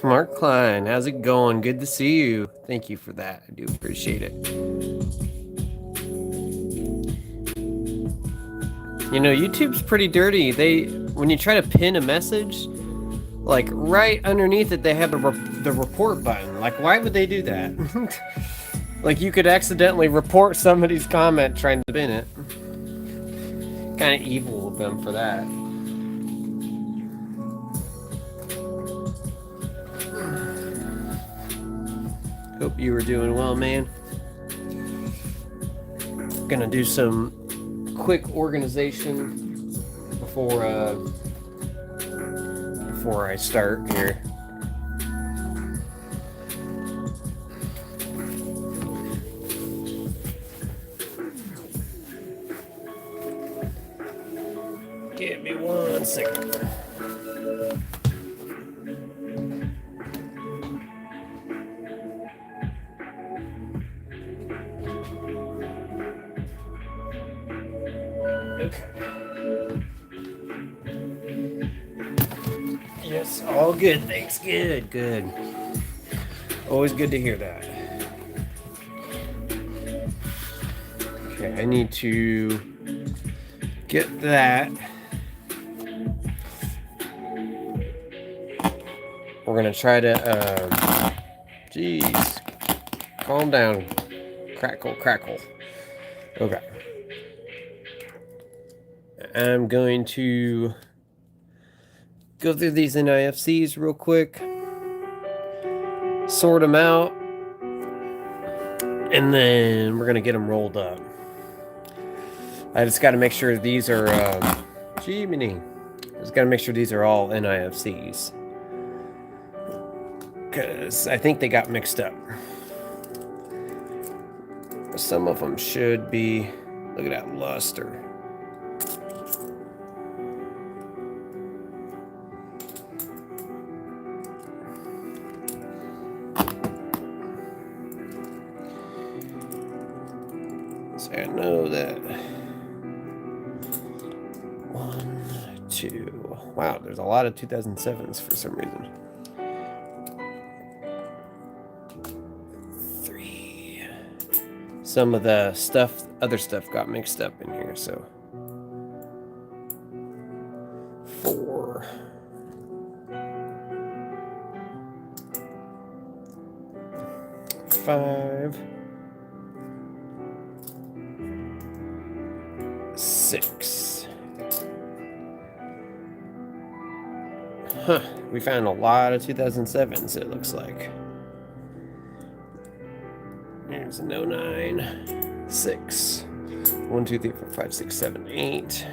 Mark Klein, how's it going? Good to see you. Thank you for that. I do appreciate it. You know, YouTube's pretty dirty. When you try to pin a message, like right underneath it, they have the report button. Like, why would they do that? Like, you could accidentally report somebody's comment trying to pin it. Kind of evil of them for that. Hope you were doing well, man. Gonna do some quick organization before I start here. Give me 1 second. Yes, all good, thanks. Good. Always good to hear that. Okay, I need to get that. We're gonna try to, jeez, calm down. Crackle. Okay. I'm going to go through these NIFCs real quick, sort them out, and then we're going to get them rolled up. I just got to make sure these are, Jiminy. Just got to make sure these are all NIFCs, because I think they got mixed up. Some of them should be, look at that luster. I know that 1, 2. Wow, there's a lot of 2007s for some reason. 3. Some of the other stuff got mixed up in here, so 4. 5. 6. Huh, we found a lot of 2007s, it looks like. There's an 09. 6. 1, 2, 3, 4, 5, 6, 7, 8.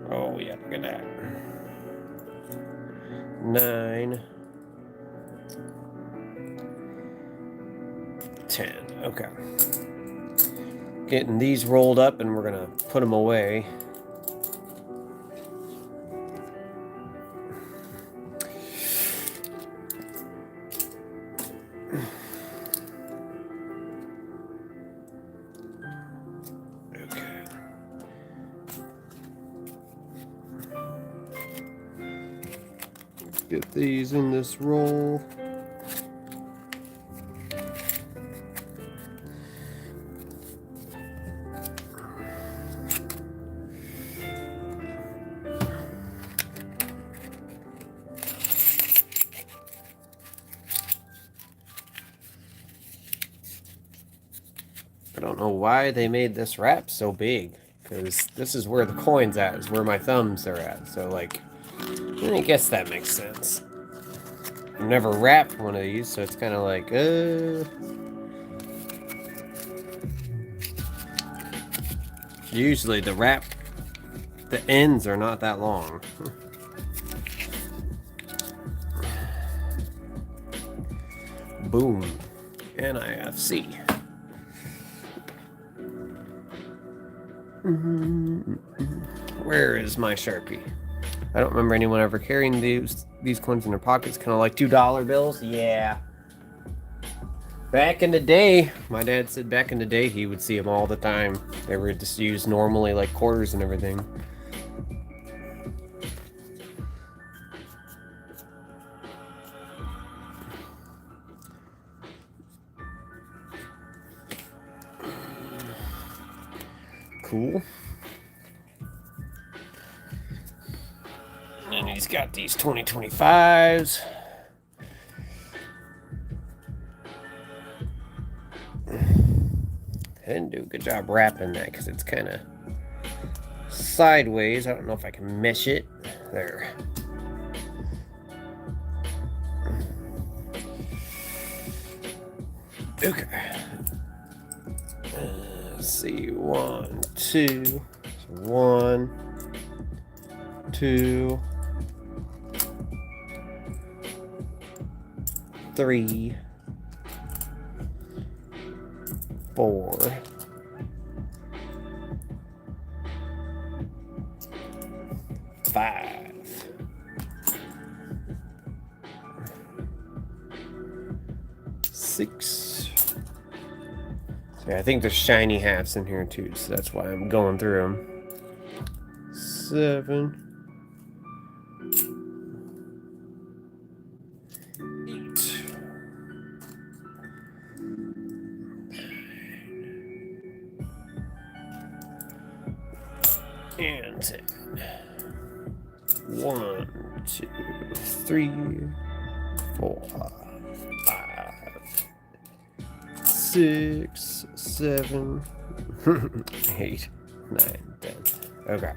Oh, yeah, look at that. 9. 10. Okay. Getting these rolled up, and we're gonna put them away. Okay. Get these in this roll. I don't know why they made this wrap so big, because this is where the coin's at, is where my thumbs are at. So, like, I guess that makes sense. I've never wrapped one of these, so it's kind of like, Usually the ends are not that long. Boom. NIFC. Where is my Sharpie? I don't remember anyone ever carrying these coins in their pockets, kind of like $2 bills. Yeah. Back in the day, my dad said back in the day he would see them all the time. They were just used normally like quarters and everything. Cool. And he's got these 2025s. I didn't do a good job wrapping that because it's kind of sideways. I don't know if I can mesh it. There. Okay. Let's see. 1, 2. 1, 2, 3, 4, 5, 6. So I think there's shiny hats in here too, so that's why I'm going through them. 7, 8, and 10. 1, 2, 3, 4, 5, 6, 7, 8, 9, 10. Okay.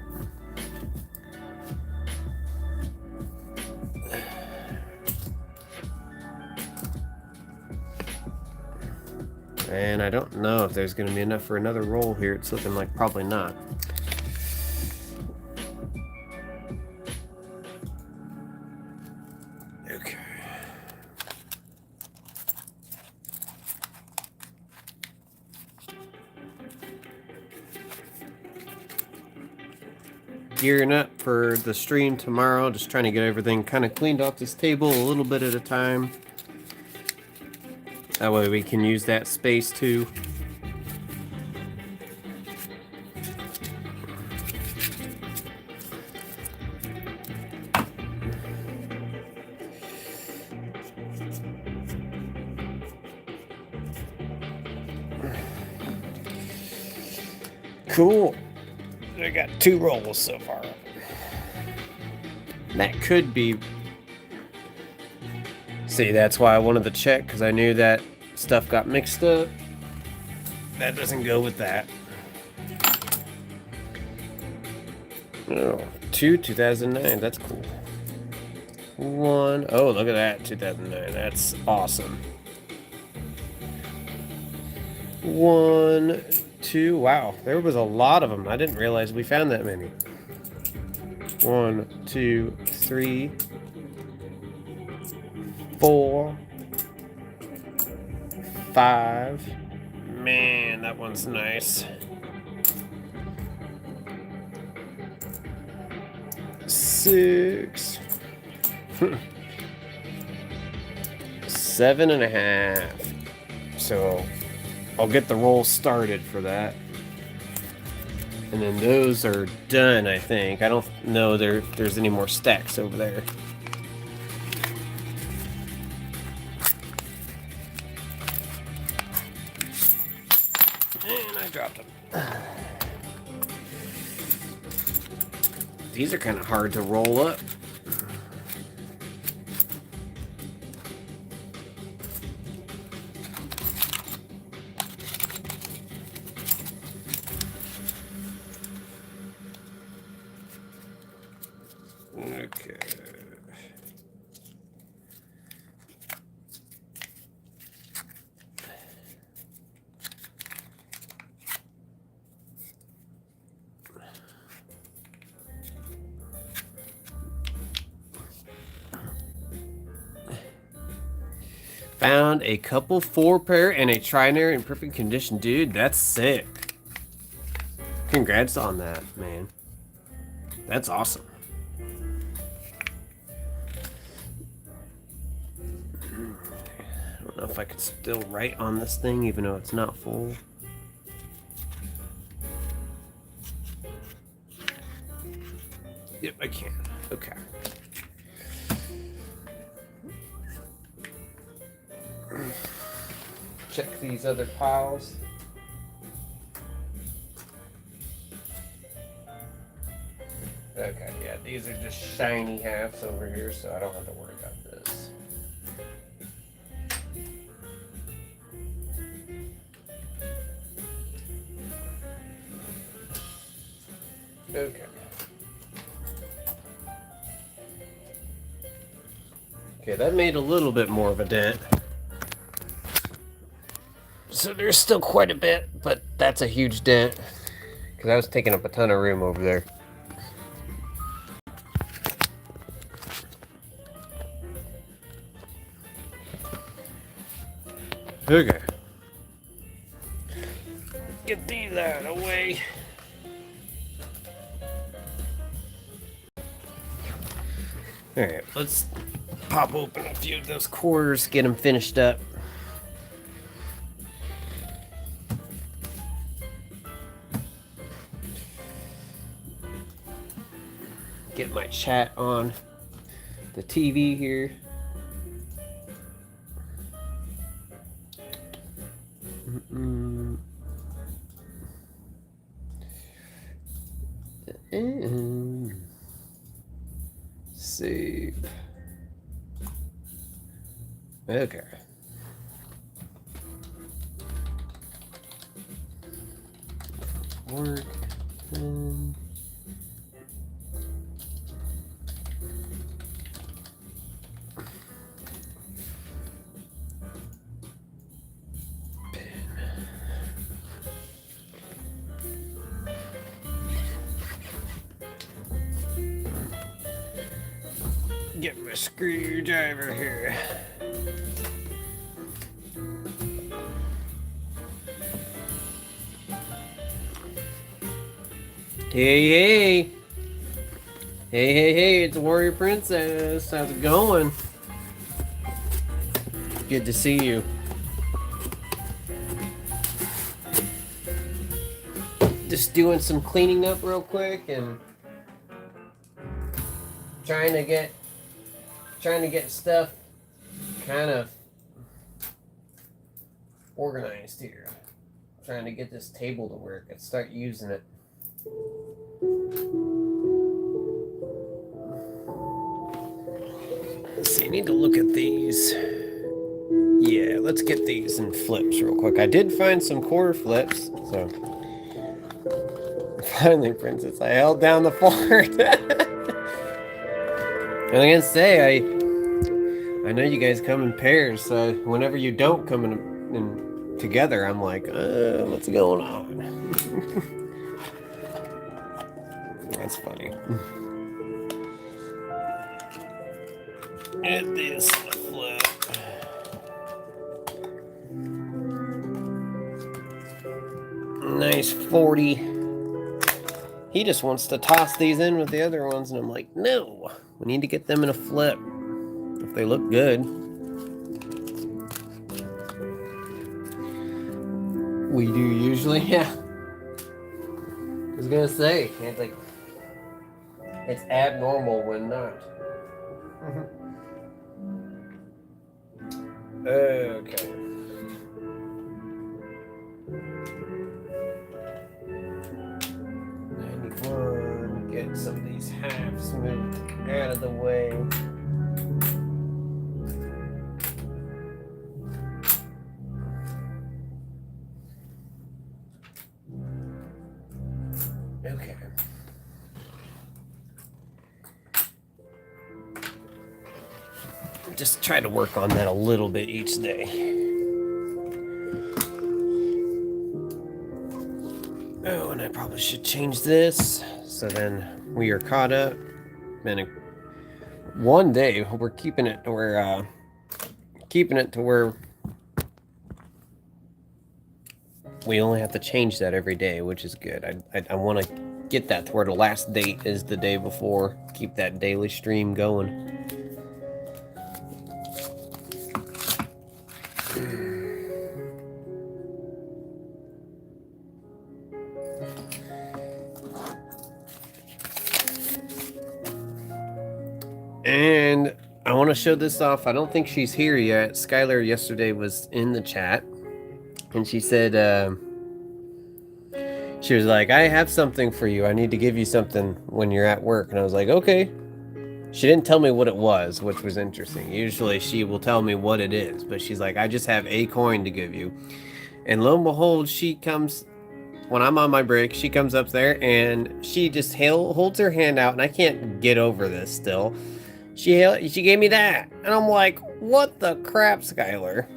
And I don't know if there's going to be enough for another roll here. It's looking like probably not. Okay. Gearing up for the stream tomorrow. Just trying to get everything kind of cleaned off this table a little bit at a time. That way we can use that space too. Cool. I got 2 rolls so far. That could be... See, that's why I wanted to check, because I knew that stuff got mixed up. That doesn't go with that. Oh, 2 2009. That's cool. 1. Oh, look at that. 2009. That's awesome. 1, 2. Wow, there was a lot of them. I didn't realize we found that many. 1, 2, 3, 4, 5. Man, that one's nice. 6. 7.5. So I'll get the roll started for that. And then those are done, I think. I don't know there's any more stacks over there. And I dropped them. These are kind of hard to roll up. Okay. Found a couple 4-pair and a trinary in perfect condition. Dude, that's sick. Congrats on that, man. That's awesome. I don't know if I could still write on this thing even though it's not full. Yep, I can. Okay. Check these other piles. Okay, yeah, these are just shiny halves over here, so I don't have to worry about this. Okay. Okay, that made a little bit more of a dent. So there's still quite a bit, but that's a huge dent. Because I was taking up a ton of room over there. Okay. Get these out of the way. Alright, let's pop open a few of those quarters, get them finished up. Get my chat on the TV here. Save. Okay. Work. Get my screwdriver here. Hey, hey. Hey, it's Warrior Princess. How's it going? Good to see you. Just doing some cleaning up real quick and trying to get stuff kind of organized here. Trying to get this table to work and start using it. Let's see, I need to look at these. Yeah, let's get these in flips real quick. I did find some quarter flips, so finally, Princess, I held down the fort. And I'm gonna say, I know you guys come in pairs, so whenever you don't come in together, I'm like, what's going on? That's funny. Get this flip. Nice 40. He just wants to toss these in with the other ones, and I'm like, no, we need to get them in a flip if they look good. We do usually, yeah. I was gonna say, it's like, it's abnormal when not. Okay. Get some of these halves moved out of the way. Okay. Just try to work on that a little bit each day. Oh, and I probably should change this. So then we are caught up. And one day we're keeping it to where we only have to change that every day, which is good. I want to get that to where the last date is the day before. Keep that daily stream going. And I want to show this off. I don't think she's here yet. Skylar yesterday was in the chat, and she said She was like, I have something for you. I need to give you something when you're at work. And I was like, okay. She didn't tell me what it was, which was interesting. Usually she will tell me what it is, but she's like, I just have a coin to give you. And lo and behold, she comes, when I'm on my break, she comes up there and she just holds her hand out, and I can't get over this still. She gave me that. And I'm like, what the crap, Skylar?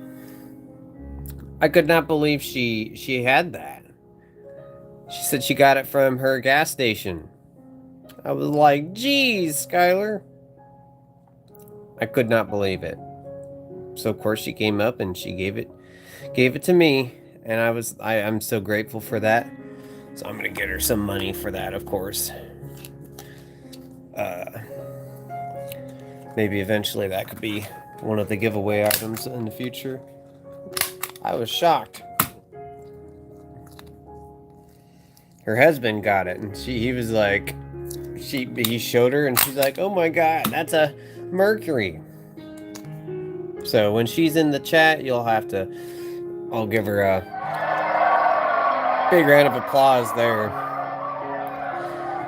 I could not believe she had that. She said she got it from her gas station. I was like, geez, Skylar. I could not believe it. So of course she came up and she gave it to me, and I'm so grateful for that. So I'm gonna get her some money for that, of course. Maybe eventually that could be one of the giveaway items in the future. I was shocked. Her husband got it, and he was like, he showed her, and she's like, oh my god, that's a Mercury. So when she's in the chat, I'll give her a big round of applause there.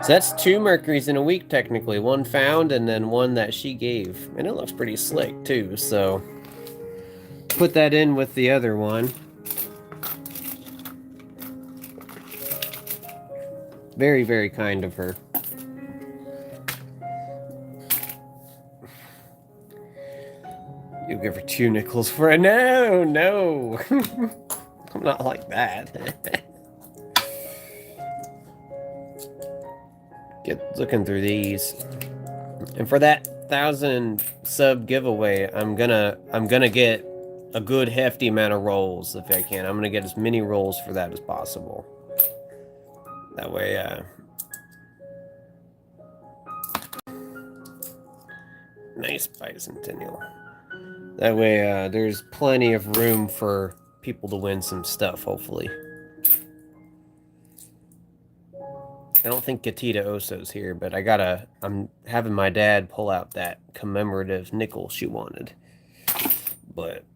So that's 2 Mercuries in a week, technically. One found, and then one that she gave. And it looks pretty slick, too, so put that in with the other one. Very, very kind of her. You'll give her 2 nickels for a no. I'm not like that. Get looking through these. And for that 1,000 sub giveaway, I'm gonna get a good hefty amount of rolls if I can. I'm gonna get as many rolls for that as possible. That way, nice bicentennial. That way, there's plenty of room for people to win some stuff, hopefully. I don't think Gatita Oso's here, but I'm having my dad pull out that commemorative nickel she wanted. But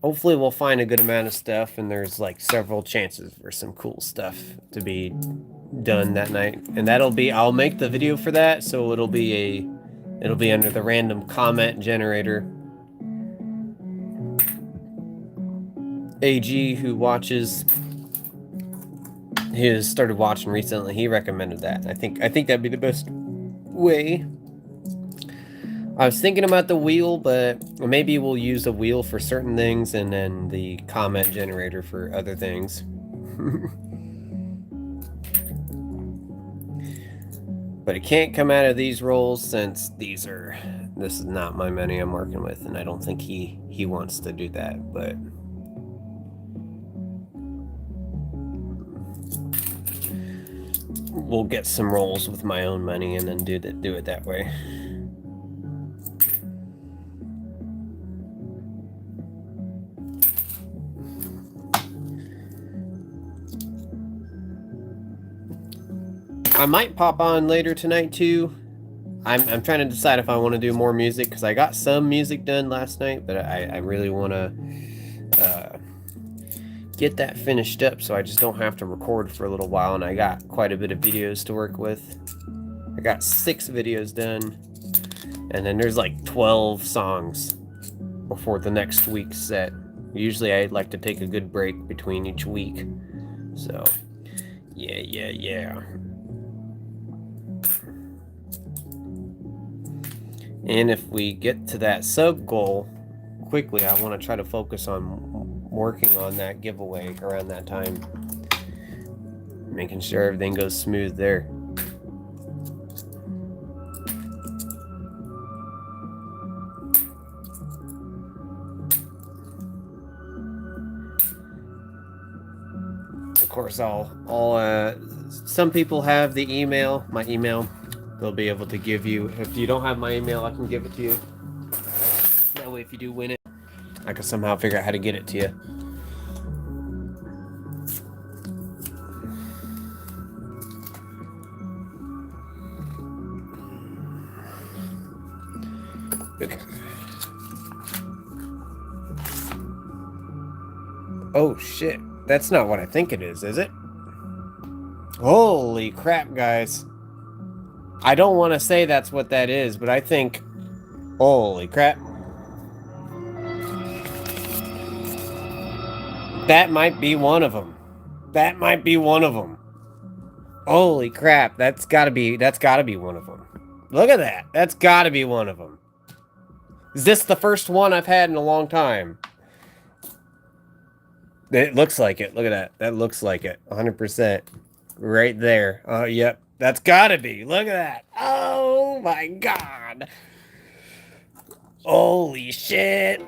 hopefully we'll find a good amount of stuff, and there's like several chances for some cool stuff to be done that night. And I'll make the video for that, so it'll be under the random comment generator. AG, who watches, he has started watching recently. He recommended that. I think that'd be the best way. I was thinking about the wheel, but maybe we'll use a wheel for certain things and then the comment generator for other things. But it can't come out of these rolls since this is not my money I'm working with, and I don't think he wants to do that, but we'll get some rolls with my own money and then do it that way. I might pop on later tonight too. I'm trying to decide if I want to do more music, because I got some music done last night, but I really want to get that finished up so I just don't have to record for a little while, and I got quite a bit of videos to work with. I got 6 videos done, and then there's like 12 songs before the next week's set. Usually I like to take a good break between each week. So yeah. And if we get to that sub goal quickly, I want to try to focus on working on that giveaway around that time, making sure everything goes smooth there. Of course, some people have the email, my email. They'll be able to give you. If you don't have my email, I can give it to you. That way, if you do win it, I can somehow figure out how to get it to you. Okay. Oh shit, that's not what I think it is it? Holy crap, guys. I don't want to say that's what that is, but I think... Holy crap. That might be one of them. That might be one of them. Holy crap, that's gotta be one of them. Look at that. That's gotta be one of them. Is this the first one I've had in a long time? It looks like it. Look at that. That looks like it. 100%. Right there. Oh, yep. That's gotta be. Look at that. Oh my god. Holy shit.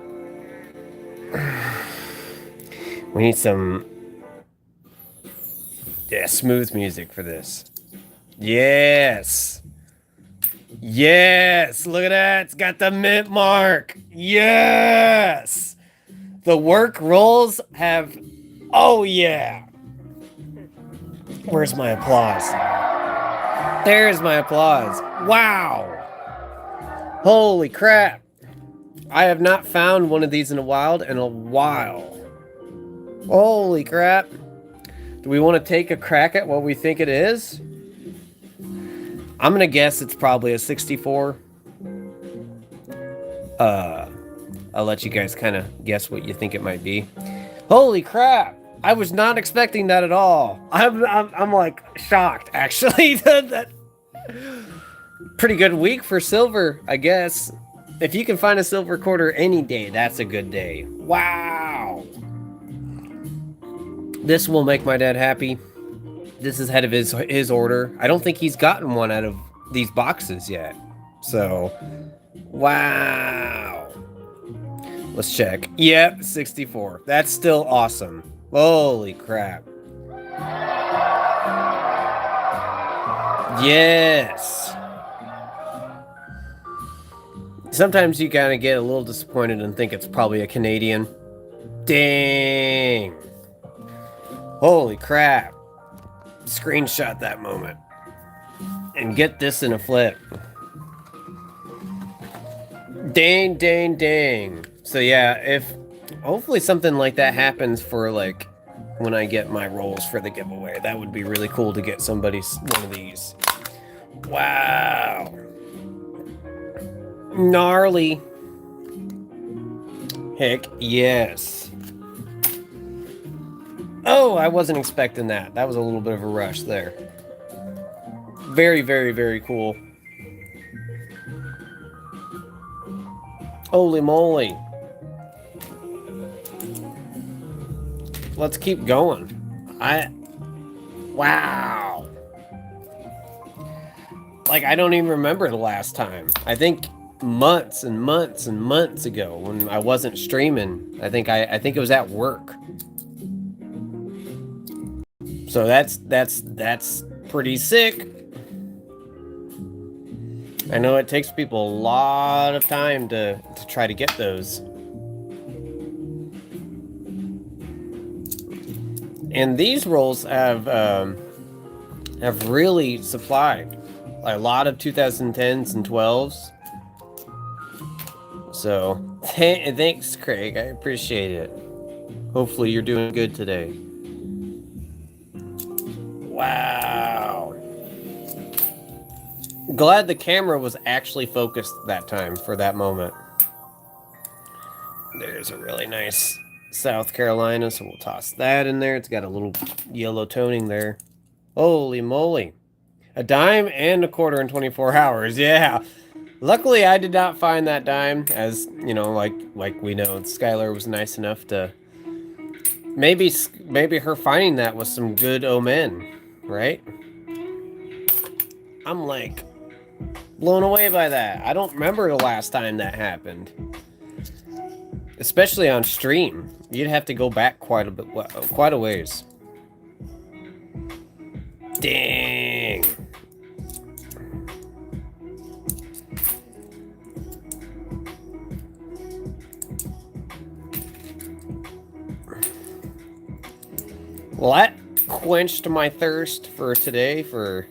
We need some... Yeah, smooth music for this. Yes. Yes. Look at that. It's got the mint mark. Yes. The work rolls have... Oh, yeah. Where's my applause? There's my applause. Wow. Holy crap. I have not found one of these in a while. Holy crap. Do we want to take a crack at what we think it is? I'm going to guess it's probably a 64. I'll let you guys kind of guess what you think it might be. Holy crap. I was not expecting that at all. I'm like shocked, actually. that pretty good week for silver, I guess. If you can find a silver quarter any day, that's a good day. Wow. This will make my dad happy. This is ahead of his order. I don't think he's gotten one out of these boxes yet. So, wow. Let's check. Yep, 64. That's still awesome. Holy crap. Yes. Sometimes you kind of get a little disappointed and think it's probably a Canadian. Dang. Holy crap. Screenshot that moment. And get this in a flip. Dang, dang, dang. So yeah, if hopefully something like that happens for like when I get my rolls for the giveaway. That would be really cool to get somebody one of these. Wow. Gnarly. Heck yes. Oh, I wasn't expecting that. That was a little bit of a rush there. Very, very, very cool. Holy moly. Let's keep going. Wow. Like, I don't even remember the last time. I think months and months and months ago when I wasn't streaming. I think it was at work. So that's pretty sick. I know it takes people a lot of time to try to get those. And these rolls have really supplied a lot of 2010s and 12s. So thanks, Craig. I appreciate it. Hopefully you're doing good today. Wow. Glad the camera was actually focused that time for that moment. There's a really nice South Carolina, so we'll toss that in there. It's got a little yellow toning there. Holy moly. A dime and a quarter in 24 hours. Yeah. Luckily, I did not find that dime, as, you know, like we know, Skylar was nice enough to... Maybe her finding that was some good omen, right? I'm like blown away by that. I don't remember the last time that happened. Especially on stream. You'd have to go back quite a ways. Dang. Well, that quenched my thirst for today for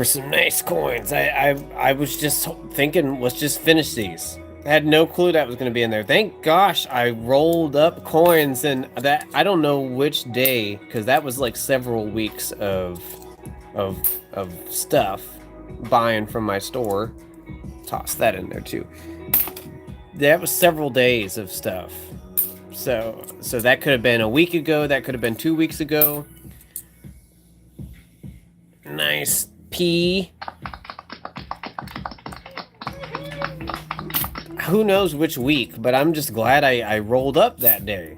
some nice coins. I was just thinking, let's just finish these. I had no clue that was going to be in there. Thank gosh I rolled up coins, and that I don't know which day, because that was like several weeks of stuff buying from my store. Toss that in there too. That was several days of stuff. So that could have been a week ago. That could have been 2 weeks ago. Nice pea. Who knows which week, but I'm just glad I rolled up that day.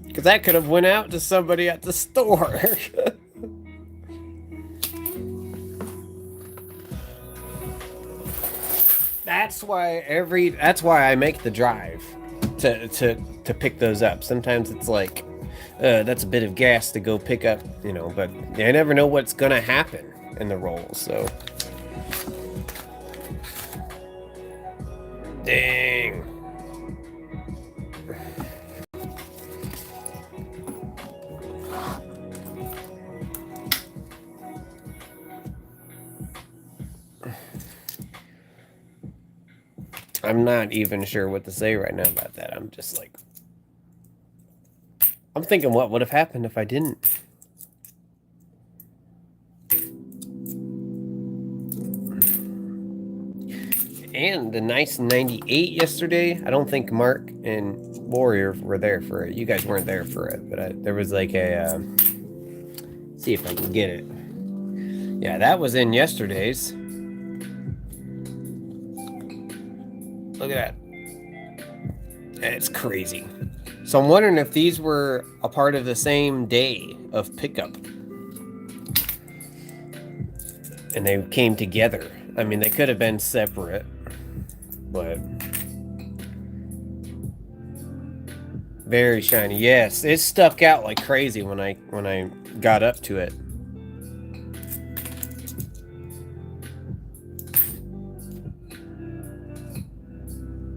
Because that could have went out to somebody at the store. That's why I make the drive to pick those up. Sometimes it's like that's a bit of gas to go pick up, but I never know what's gonna happen in the rolls, so. Dang. I'm not even sure what to say right now about that. I'm just like, I'm thinking what would have happened if I didn't. And the nice 98 yesterday. I don't think Mark and Warrior were there for it. You guys weren't there for it, but there was like a, see if I can get it. Yeah, that was in yesterday's. Look at that. It's crazy. So I'm wondering if these were a part of the same day of pickup. And they came together. I mean, they could have been separate, but very shiny. Yes, it stuck out like crazy when I got up to it.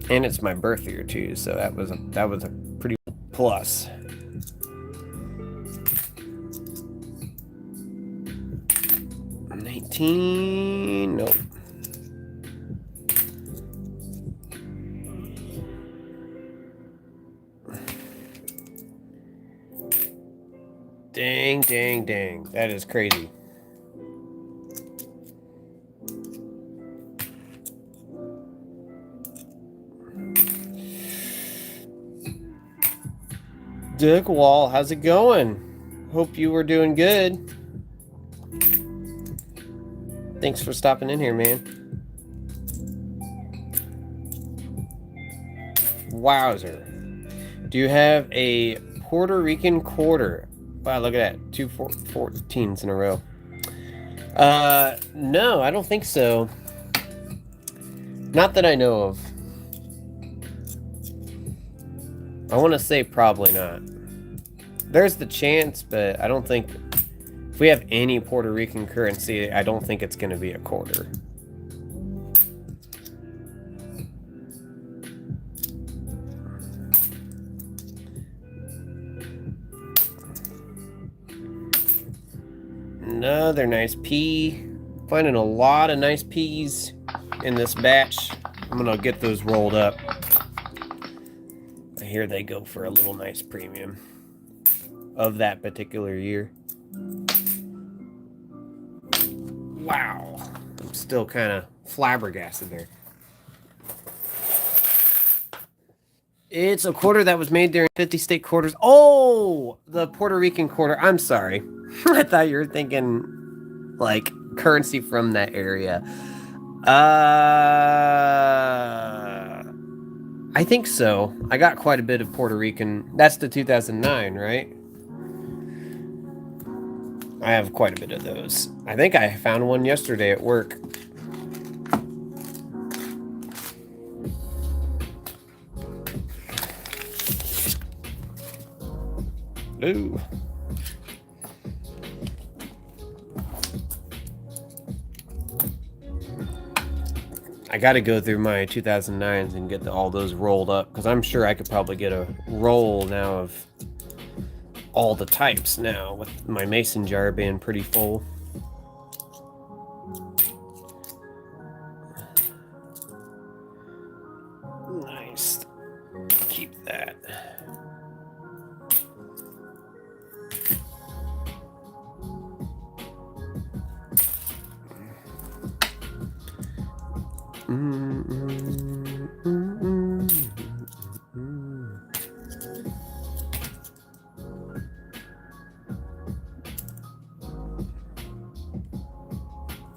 And it's my birth year too, so that was a pretty plus. Nope. Dang. That is crazy. Dick Wall, how's it going? Hope you were doing good. Thanks for stopping in here, man. Wowzer. Do you have a Puerto Rican quarter? Wow, look at that. 2 14s in a row. No, I don't think so. Not that I know of. I want to say probably not. There's the chance, but I don't think... If we have any Puerto Rican currency, I don't think it's going to be a quarter. Another nice pea. Finding a lot of nice peas in this batch. I'm going to get those rolled up. I hear they go for a little nice premium of that particular year. Wow. I'm still kind of flabbergasted there. It's a quarter that was made during 50 state quarters. Oh, the Puerto Rican quarter. I'm sorry. I thought you were thinking like currency from that area. I think so. I got quite a bit of Puerto Rican. That's the 2009, right? I have quite a bit of those. I think I found one yesterday at work. Ooh. I got to go through my 2009s and get all those rolled up, because I'm sure I could probably get a roll now of all the types now, with my mason jar being pretty full. A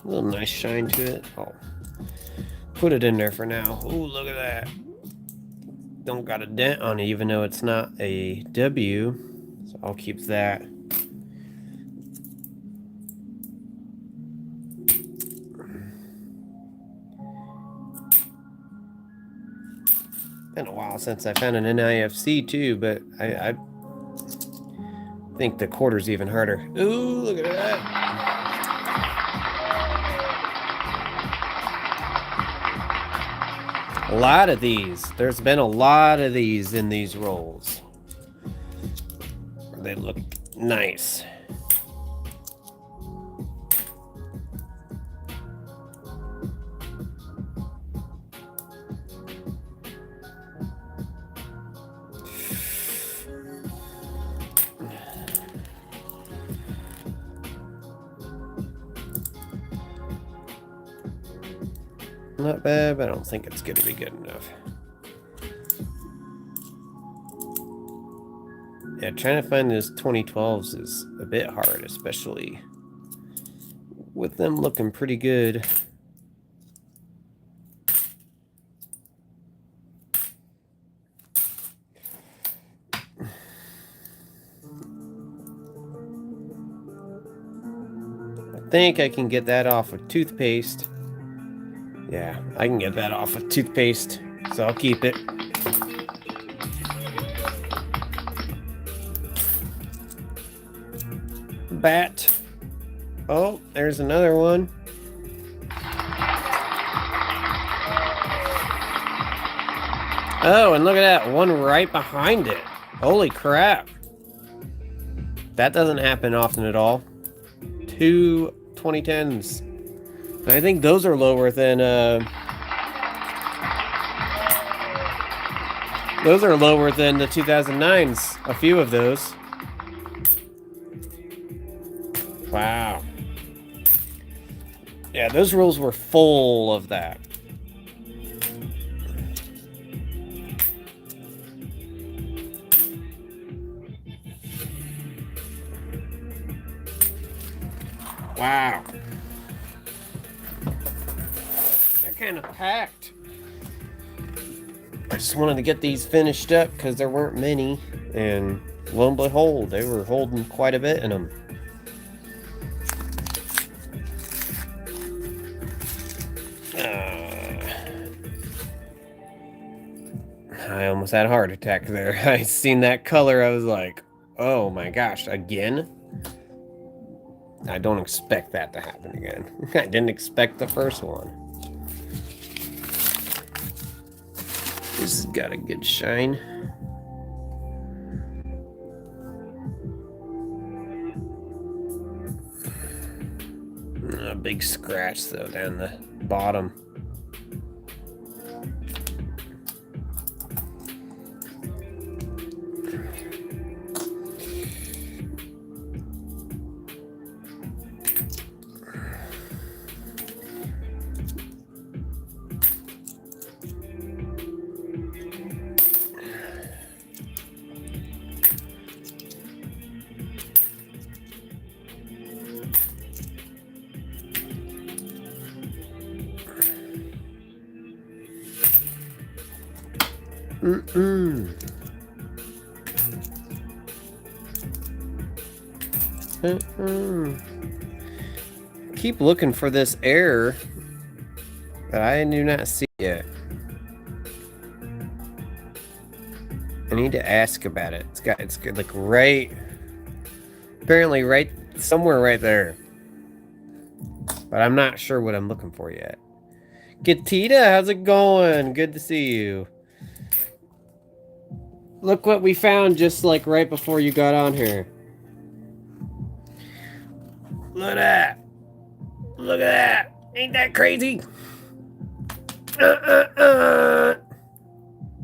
little nice shine to it. Oh, put it in there for now. Oh, look at that. Don't got a dent on it, even though it's not a W. So I'll keep that. Been a while since I found an NIFC too, but I think the quarter's even harder. Ooh, look at that. A lot of these. There's been a lot of these in these rolls. They look nice. Not bad, but I don't think it's going to be good enough. Yeah, trying to find those 2012s is a bit hard, especially with them looking pretty good. I think I can get that off with toothpaste. Yeah, I can get that off with toothpaste, so I'll keep it. Bat. Oh, there's another one. Oh, and look at that, one right behind it. Holy crap. That doesn't happen often at all. Two 2010s. I think those are lower than the 2009s. A few of those. Wow. Yeah, those rolls were full of that. Wow. They're kind of packed. I just wanted to get these finished up because there weren't many, and lo and behold, they were holding quite a bit in them. I almost had a heart attack there. I seen that color, I was like, oh my gosh, again? I don't expect that to happen again. I didn't expect the first one. This has got a good shine. A big scratch though down the bottom. Keep looking for this error that I do not see yet. I need to ask about it. It's good, like right, apparently right somewhere right there, but I'm not sure what I'm looking for yet. Gatita, how's it going? Good to see you. Look what we found just like right before you got on here. Look at that. Look at that. Ain't that crazy?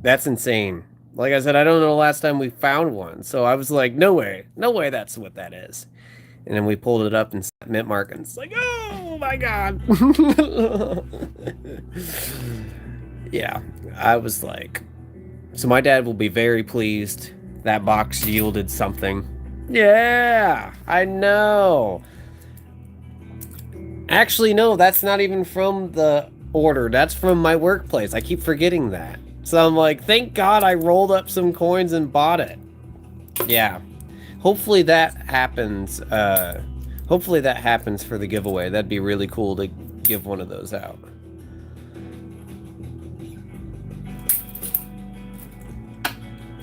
That's insane. Like I said, I don't know the last time we found one. So I was like, no way. No way that's what that is. And then we pulled it up and Mint Mark and it's like, oh, Oh my god. Yeah, I was like, so my dad will be very pleased. That box yielded something. Yeah, I know. Actually, no, that's not even from the order. That's from my workplace. I keep forgetting that. So I'm like, thank God I rolled up some coins and bought it. Yeah. Hopefully that happens. Hopefully that happens for the giveaway. That'd be really cool to give one of those out.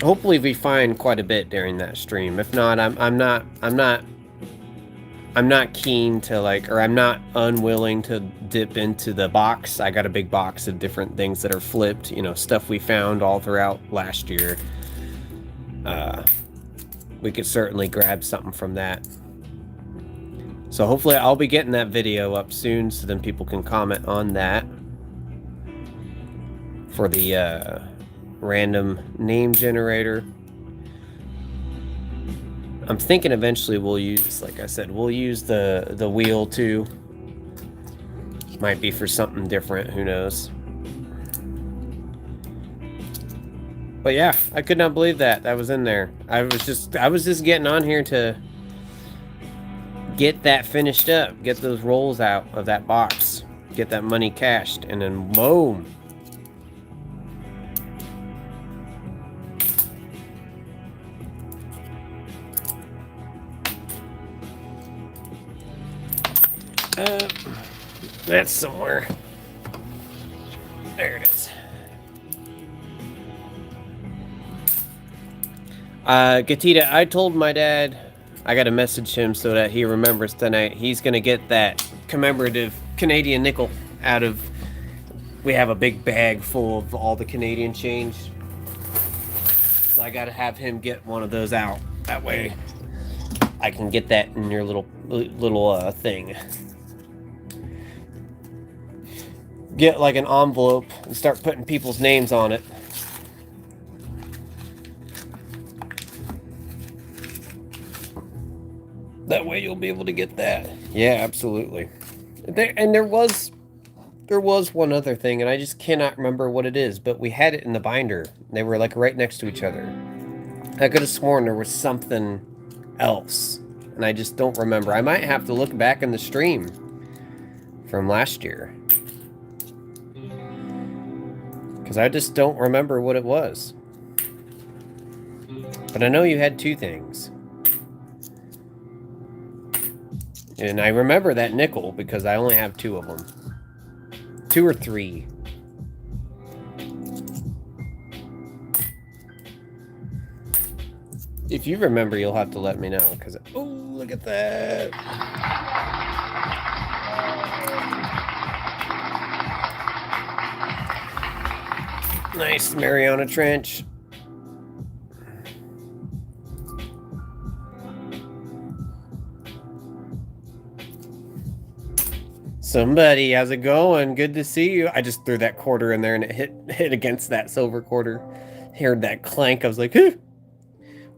Hopefully we find quite a bit during that stream. If not, I'm not keen to like, or I'm not unwilling to dip into the box. I got a big box of different things that are flipped, you know, stuff we found all throughout last year. We could certainly grab something from that. So hopefully I'll be getting that video up soon so then people can comment on that for the random name generator. I'm thinking eventually we'll use, like I said, we'll use the wheel too. Might be for something different, who knows. But yeah, I could not believe that was in there. I was just getting on here to get that finished up, get those rolls out of that box, get that money cashed, and then boom. That's somewhere. There it is. Gatita, I told my dad I gotta message him so that he remembers tonight. He's gonna get that commemorative Canadian nickel out of... We have a big bag full of all the Canadian change. So I gotta have him get one of those out. That way I can get that in your little thing. Get like an envelope and start putting people's names on it. That way you'll be able to get that. Yeah, absolutely. There was one other thing, and I just cannot remember what it is, but we had it in the binder. They were like right next to each other. I could have sworn there was something else, and I just don't remember. I might have to look back in the stream from last year, because I just don't remember what it was. But I know you had two things. And I remember that nickel because I only have two of them. 2 or 3. If you remember, you'll have to let me know. Because, oh, look at that. Nice Mariana Trench. Somebody, how's it going? Good to see you. I just threw that quarter in there and it hit against that silver quarter. Heard that clank. I was like, huh.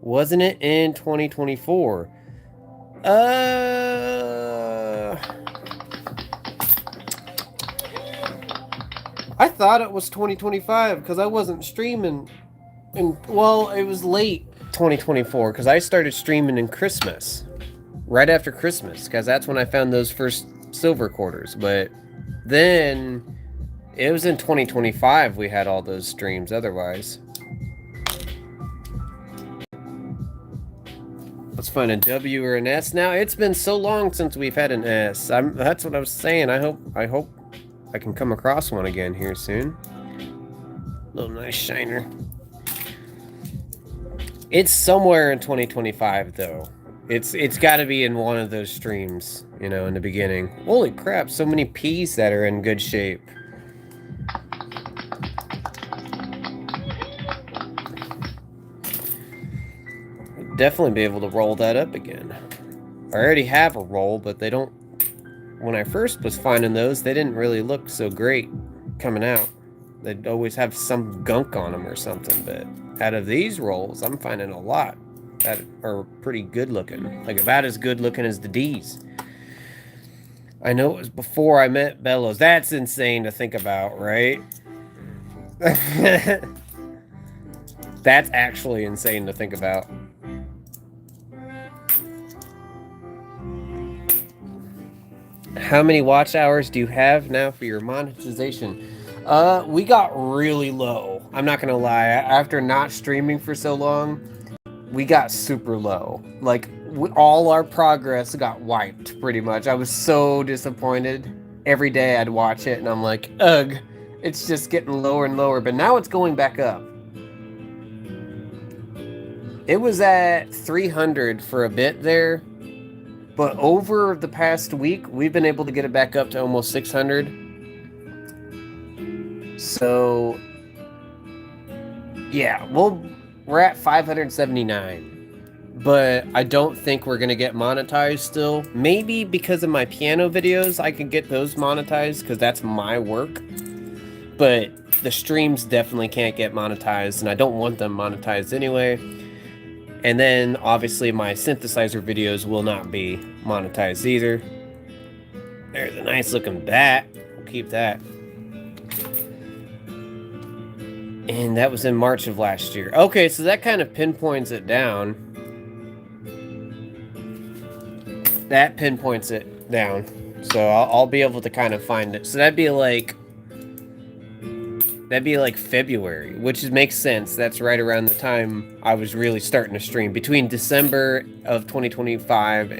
Wasn't it in 2024? I thought it was 2025 because I wasn't streaming. Well, it was late 2024 because I started streaming in Christmas. Right after Christmas, because that's when I found those first silver quarters. But then it was in 2025 we had all those streams otherwise. Let's find a W or an S. Now it's been so long since we've had an S. That's what I was saying. I hope I can come across one again here soon. Little nice shiner. It's somewhere in 2025 though. It's got to be in one of those streams, you know, in the beginning. Holy crap, so many peas that are in good shape. Definitely be able to roll that up again. I already have a roll, but they don't... When I first was finding those, they didn't really look so great coming out. They'd always have some gunk on them or something, but out of these rolls, I'm finding a lot that are pretty good looking. Like about as good looking as the D's. I know it was before I met Bellows. That's insane to think about, right? That's actually insane to think about. How many watch hours do you have now for your monetization? We got really low. I'm not gonna lie. After not streaming for so long, we got super low. Like, all our progress got wiped, pretty much. I was so disappointed. Every day I'd watch it, and I'm like, ugh, it's just getting lower and lower. But now it's going back up. It was at 300 for a bit there, but over the past week, we've been able to get it back up to almost 600. So, yeah, we're at 579. But I don't think we're gonna get monetized still. Maybe because of my piano videos, I can get those monetized because that's my work. But the streams definitely can't get monetized, and I don't want them monetized anyway. And then, obviously, my synthesizer videos will not be monetized either. There's a nice looking bat. We'll keep that. And that was in March of last year. Okay, so that kind of pinpoints it down. That pinpoints it down. So I'll be able to kind of find it. So that'd be like February, which makes sense. That's right around the time I was really starting to stream. Between December of 2025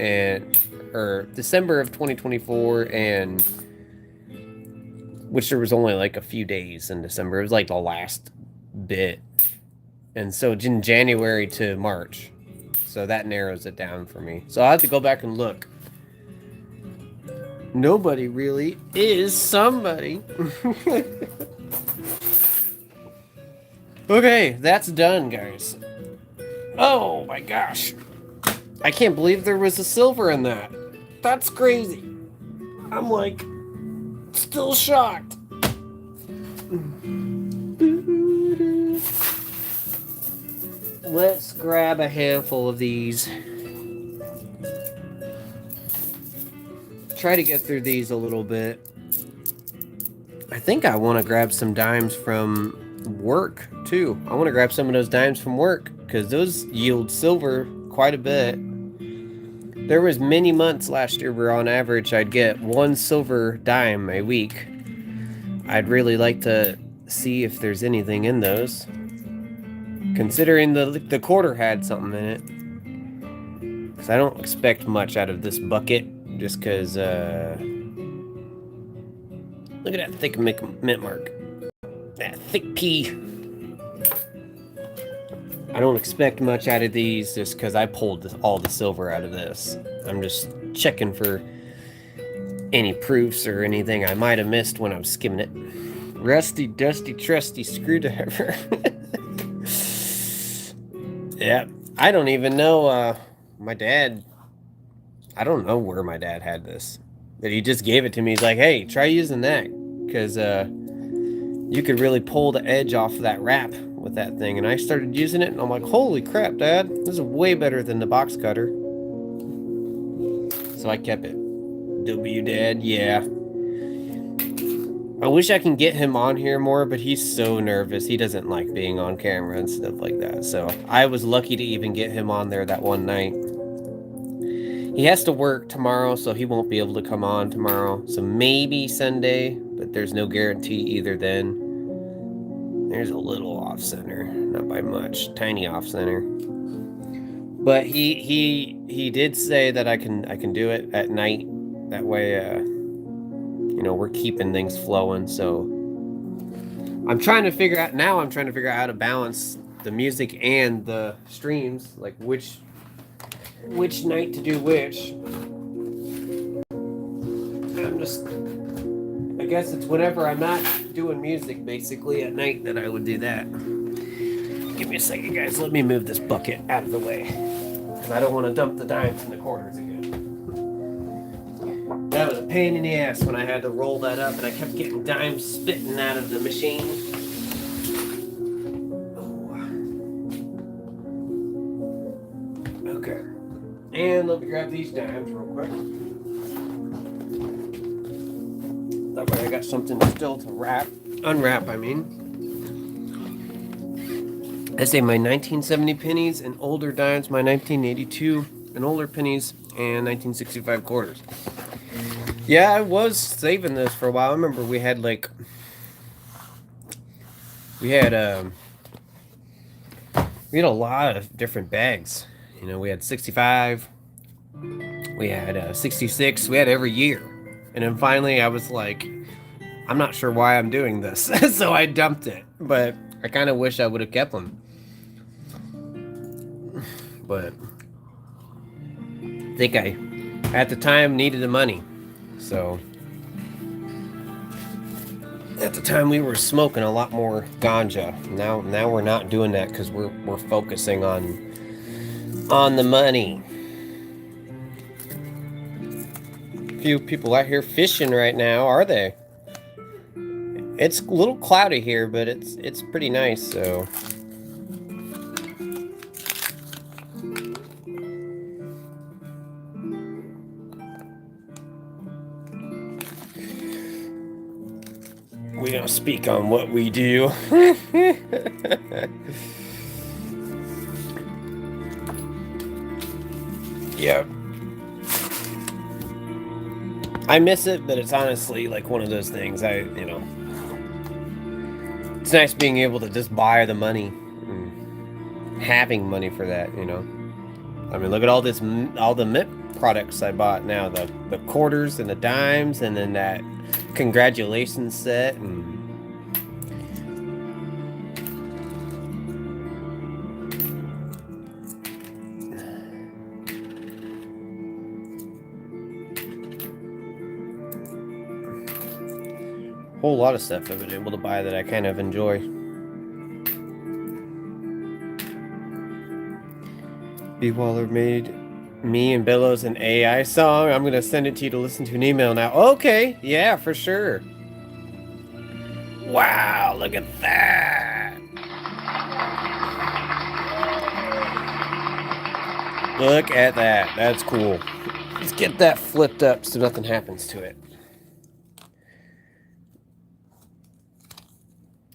or December of 2024 and, which there was only like a few days in December. It was like the last bit. And so in January to March. So that narrows it down for me. So I'll have to go back and look. Nobody really is somebody. Okay, that's done, guys. Oh my gosh. I can't believe there was a silver in that. That's crazy. I'm like, still shocked. Let's grab a handful of these. Try to get through these a little bit. I think I want to grab some dimes from work too. I want to grab some of those dimes from work because those yield silver quite a bit. There was many months last year where on average I'd get 1 silver dime a week. I'd really like to see if there's anything in those, considering the quarter had something in it. Because I don't expect much out of this bucket, just because look at that thick mint mark. That thick P. I don't expect much out of these just because I pulled all the silver out of this. I'm just checking for any proofs or anything I might have missed when I was skimming it. Rusty, dusty, trusty screwdriver. Yeah, I don't even know, my dad, I don't know where my dad had this. But he just gave it to me. He's like, hey, try using that. Because, you could really pull the edge off of that wrap with that thing. And I started using it, and I'm like, holy crap, Dad. This is way better than the box cutter. So I kept it. Dad, yeah. I wish I can get him on here more, but he's so nervous. He doesn't like being on camera and stuff like that. So I was lucky to even get him on there that one night. He has to work tomorrow, so he won't be able to come on tomorrow. So maybe Sunday, but there's no guarantee either then. There's a little off-center, not by much, tiny off-center. But he did say that I can do it at night. That way, you know, we're keeping things flowing. So I'm trying to figure out how to balance the music and the streams, like which night to do which. I guess it's whenever I'm not doing music, basically, at night that I would do that. Give me a second, guys. Let me move this bucket out of the way. Because I don't want to dump the dimes in the corners again. That was a pain in the ass when I had to roll that up and I kept getting dimes spitting out of the machine. Oh. Okay. And let me grab these dimes real quick. That way I got something still to unwrap, I mean. I say my 1970 pennies and older dimes, my 1982 and older pennies, and 1965 quarters. Yeah, I was saving this for a while. I remember we had we had a lot of different bags. You know, we had 65, we had 66, we had every year. And then finally I was like, I'm not sure why I'm doing this. So I dumped it. But I kind of wish I would have kept them. But I think I, at the time, needed the money. So at the time we were smoking a lot more ganja. Now we're not doing that because we're focusing on the money. Few people out here fishing right now, are they? It's a little cloudy here, but it's pretty nice, so. We don't speak on what we do. Yep. I miss it, but it's honestly like one of those things. It's nice being able to just buy the money, and having money for that. I mean, look at all the MIP products I bought now. The quarters and the dimes, and then that congratulations set, and whole lot of stuff I've been able to buy that I kind of enjoy. B. Waller made me and Bellows an AI song. I'm gonna send it to you to listen to an email now. Okay, yeah, for sure. Wow, look at that. Look at that. That's cool. Let's get that flipped up so nothing happens to it.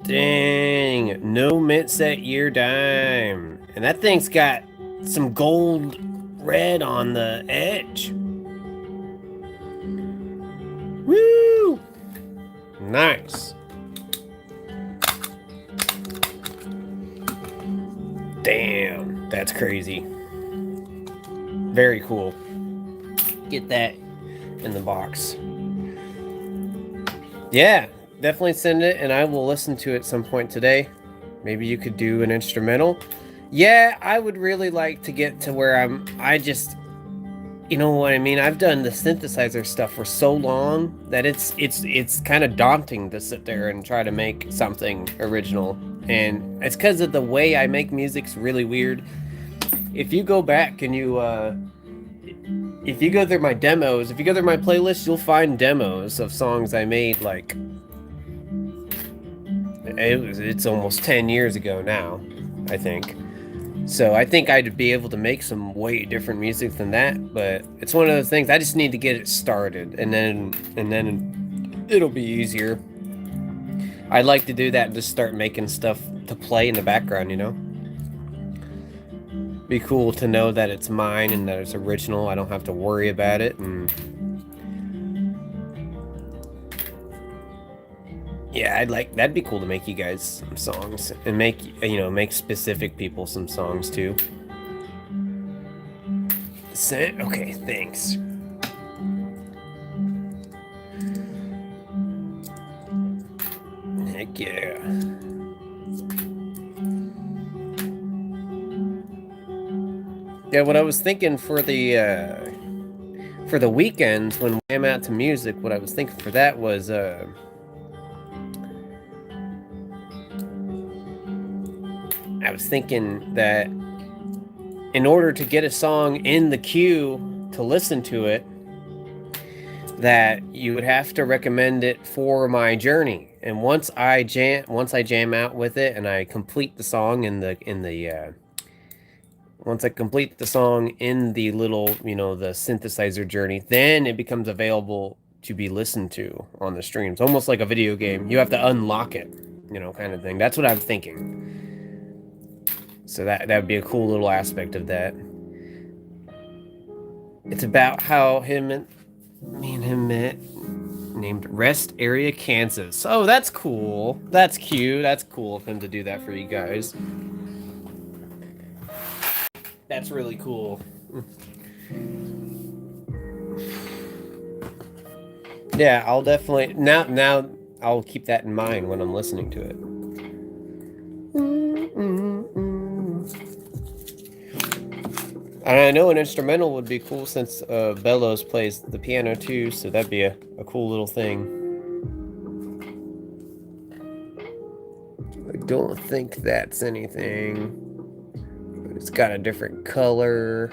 Dang, no mint set year dime. And that thing's got some gold red on the edge. Woo! Nice. Damn, that's crazy. Very cool. Get that in the box. Yeah. Definitely send it, and I will listen to it some point today. Maybe you could do an instrumental. Yeah, I would really like to get to where you know what I mean? I've done the synthesizer stuff for so long that it's kind of daunting to sit there and try to make something original. And it's because of the way I make music's really weird. If you go back and if you go through my demos, if you go through my playlist, you'll find demos of songs I made like it's almost 10 years ago now, I think. So I think I'd be able to make some way different music than that, but it's one of those things I just need to get it started, and then it'll be easier. I'd like to do that and just start making stuff to play in the background, Be cool to know that it's mine and that it's original. I don't have to worry about it, and yeah, that'd be cool to make you guys some songs and make specific people some songs too. Okay, thanks. Heck yeah. Yeah, what I was thinking for the weekends when I'm out to music, what I was thinking for that was I was thinking that in order to get a song in the queue to listen to it, that you would have to recommend it for my journey. And once I jam out with it and I complete the song once I complete the song in the little, the synthesizer journey, then it becomes available to be listened to on the streams, almost like a video game. You have to unlock it, you know, kind of thing. That's what I'm thinking. So that would be a cool little aspect of that. It's about how me and him met, named Rest Area, Kansas. Oh, that's cool. That's cute. That's cool of him to do that for you guys. That's really cool. Yeah, I'll definitely now I'll keep that in mind when I'm listening to it. And I know an instrumental would be cool since Bellows plays the piano too, so that'd be a cool little thing. I don't think that's anything. It's got a different color,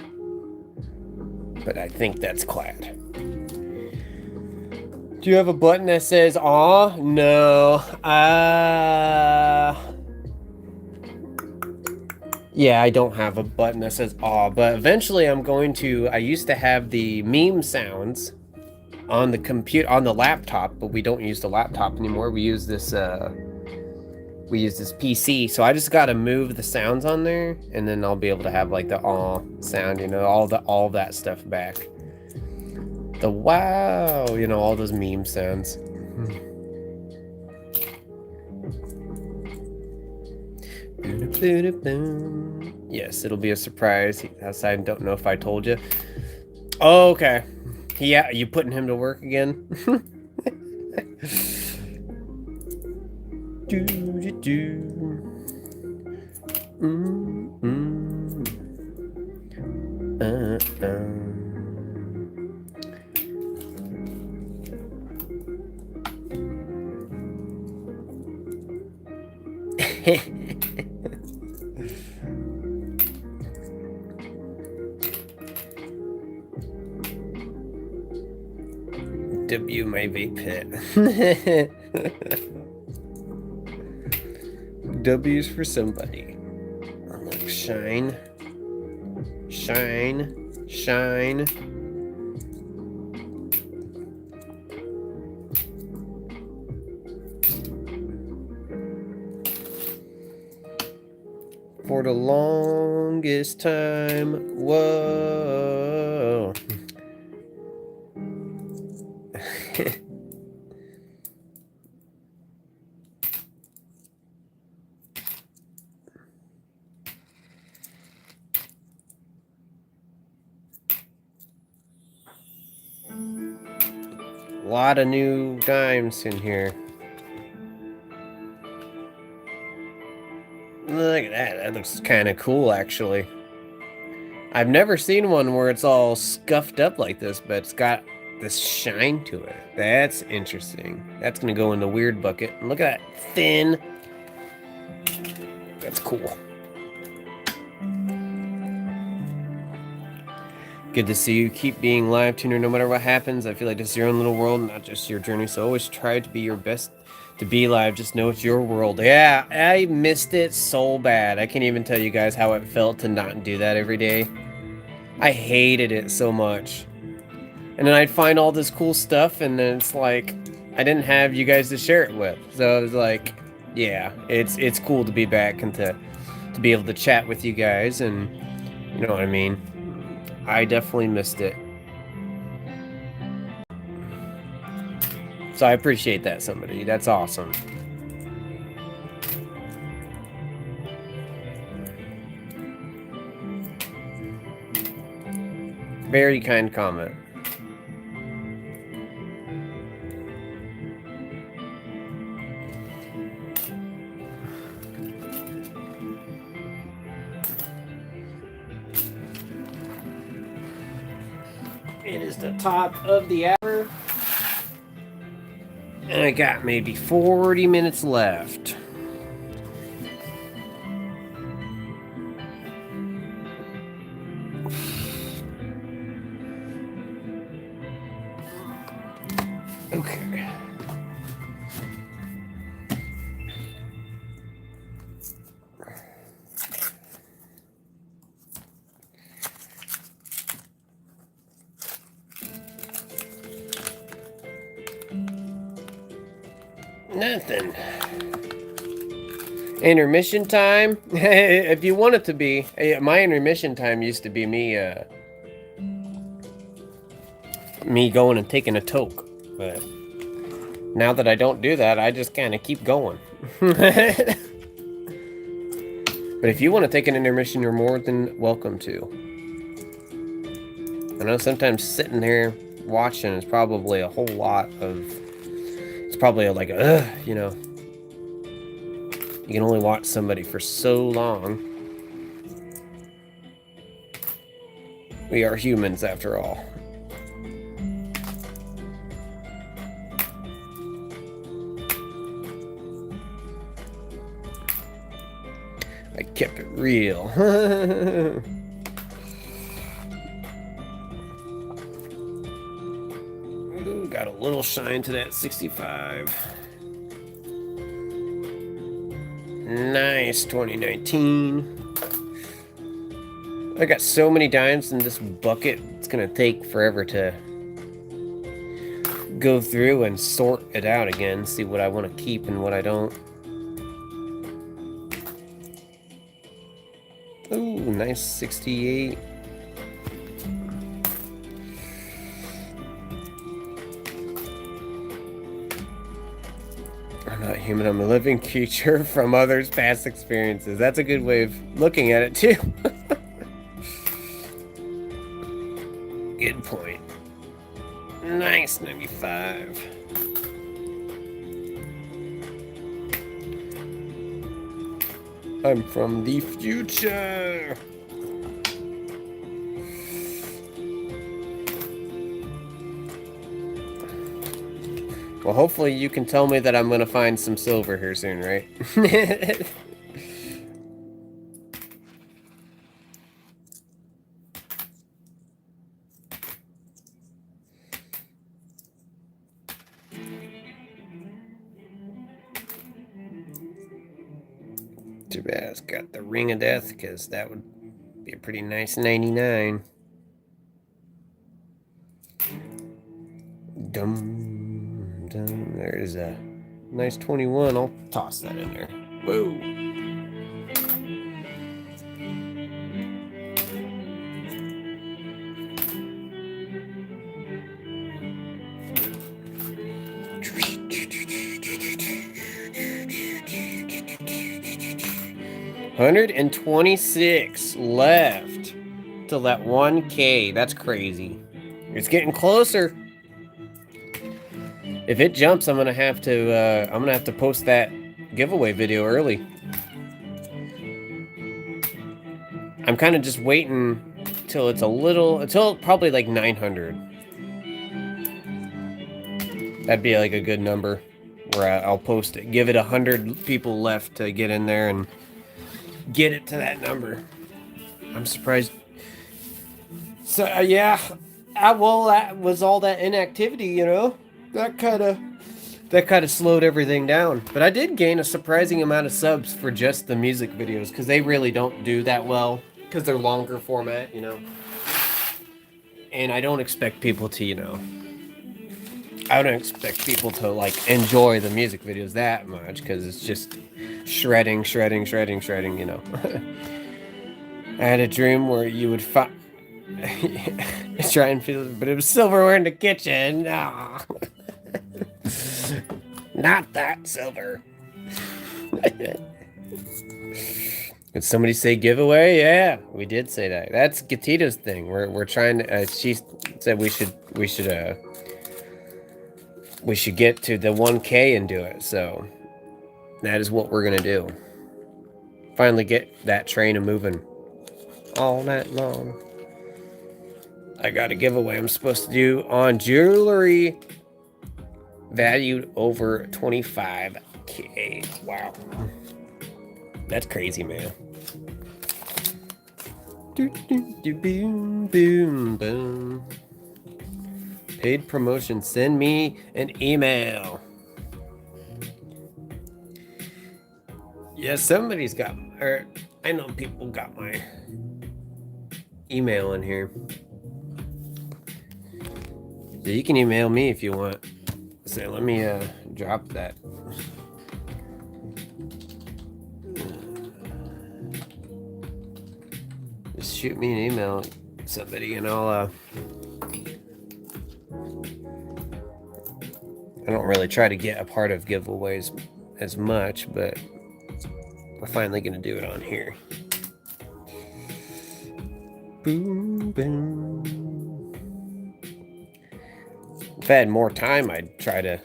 but I think that's clad. Do you have a button that says "aw"? No. Yeah, I don't have a button that says "aw," but eventually I'm going to. I used to have the meme sounds on the on the laptop, but we don't use the laptop anymore. We use this PC. So I just got to move the sounds on there, and then I'll be able to have like the "aw" sound, you know, all that stuff back. The wow, you know, all those meme sounds. Yes, it'll be a surprise. I don't know if I told you. Oh, okay. Yeah, you putting him to work again? W my vape pit. W's for somebody. Look, shine. Shine. Shine. For the longest time. Whoa. A lot of new dimes in here. Look at that. That looks kind of cool, actually. I've never seen one where it's all scuffed up like this, but it's got this shine to it. That's interesting. That's going to go in the weird bucket. And look at that. Thin. That's cool. Good to see you. Keep being live tuner no matter what happens. I feel like this is your own little world, not just your journey. So always try to be your best to be live. Just know it's your world. Yeah, I missed it so bad. I can't even tell you guys how it felt to not do that every day. I hated it so much. And then I'd find all this cool stuff, and then it's like I didn't have you guys to share it with. So I was like, yeah, it's cool to be back and to be able to chat with you guys, and you know what I mean. I definitely missed it. So I appreciate that, somebody. That's awesome. Very kind comment. It is the top of the hour. And I got maybe 40 minutes left. Okay. Nothing. Intermission time? If you want it to be. My intermission time used to be me going and taking a toke. But now that I don't do that, I just kind of keep going. But if you want to take an intermission, you're more than welcome to. I know sometimes sitting here watching is probably a whole lot of... It's probably like, you know. You can only watch somebody for so long. We are humans, after all. I kept it real. Ooh, got a little shine to that 65. Nice, 2019. I got so many dimes in this bucket, it's gonna take forever to go through and sort it out again, see what I want to keep and what I don't. Ooh, nice 68. I'm not human, I'm a living creature from others' past experiences. That's a good way of looking at it, too. Good point. Nice, 95. I'm from the future. Well, hopefully you can tell me that I'm gonna find some silver here soon, right? Too bad it's got the ring of death, because that would be a pretty nice 99. Dum, dum. There's a nice 21. I'll toss that in there. Whoa. $126 left till that 1K. That's crazy. It's getting closer. If it jumps, I'm gonna have to post that giveaway video early. I'm kind of just waiting till it's until probably like 900. That'd be like a good number where I'll post it. Give it 100 people left to get in there and get it to that number. I'm surprised. So yeah, well, that was all that inactivity, you know. That kind of slowed everything down. But I did gain a surprising amount of subs for just the music videos, because they really don't do that well, because they're longer format, you know. And I don't expect people to, you know, I don't expect people to like enjoy the music videos that much, because it's just shredding, you know. I had a dream where you would try and feel it, but it was silverware in the kitchen. Oh. Not that silver. Did somebody say giveaway? Yeah, we did say that. That's Gatita's thing. We're trying to. She said we should get to the 1K and do it. So that is what we're gonna do. Finally get that train moving all night long. I got a giveaway I'm supposed to do on jewelry valued over 25K. Wow. That's crazy, man. Boom, boom, boom. Paid promotion. Send me an email. Yeah, somebody's got, or I know people got my email in here. So you can email me if you want. So let me drop that. Just shoot me an email, somebody, and I don't really try to get a part of giveaways as much, but we're finally gonna do it on here. Boom, boom. If I had more time, I'd try to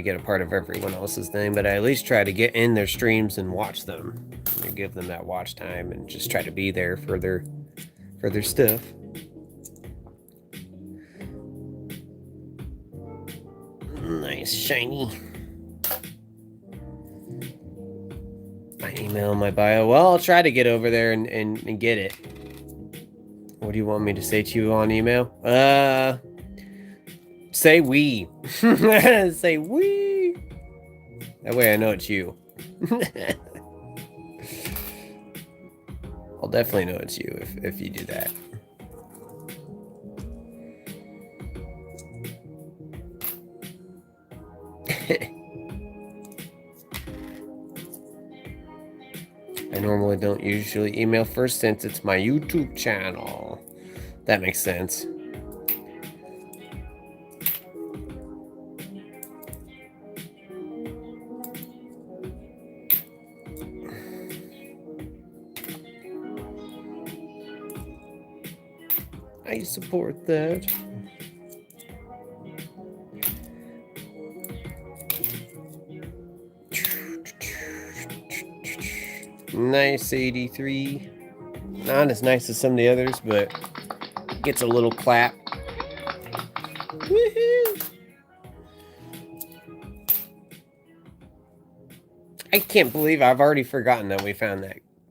get a part of everyone else's thing, but I at least try to get in their streams and watch them, and give them that watch time, and just try to be there for their stuff. Nice, shiny. My email in my bio. Well, I'll try to get over there and get it. What do you want me to say to you on email? Say we. Say we. That way I know it's you. I'll definitely know it's you if you do that. I normally don't usually email first since it's my YouTube channel. That makes sense. I support that. Nice 83. Not as nice as some of the others, but gets a little clap. Woohoo! I can't believe I've already forgotten that we found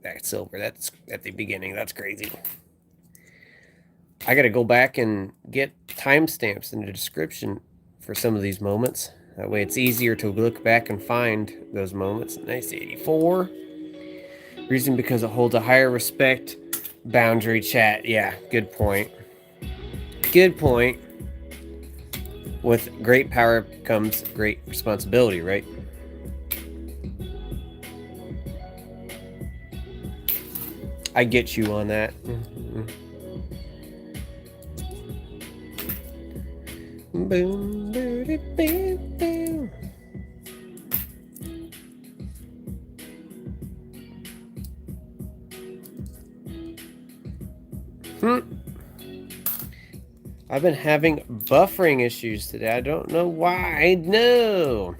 that silver. That's at the beginning. That's crazy. I gotta go back and get timestamps in the description for some of these moments. That way it's easier to look back and find those moments. Nice 84. Reason because it holds a higher respect boundary, chat. Yeah, good point. Good point. With great power comes great responsibility, right? I get you on that. Boom, boom, boom, boom. I've been having buffering issues today. I don't know why. No.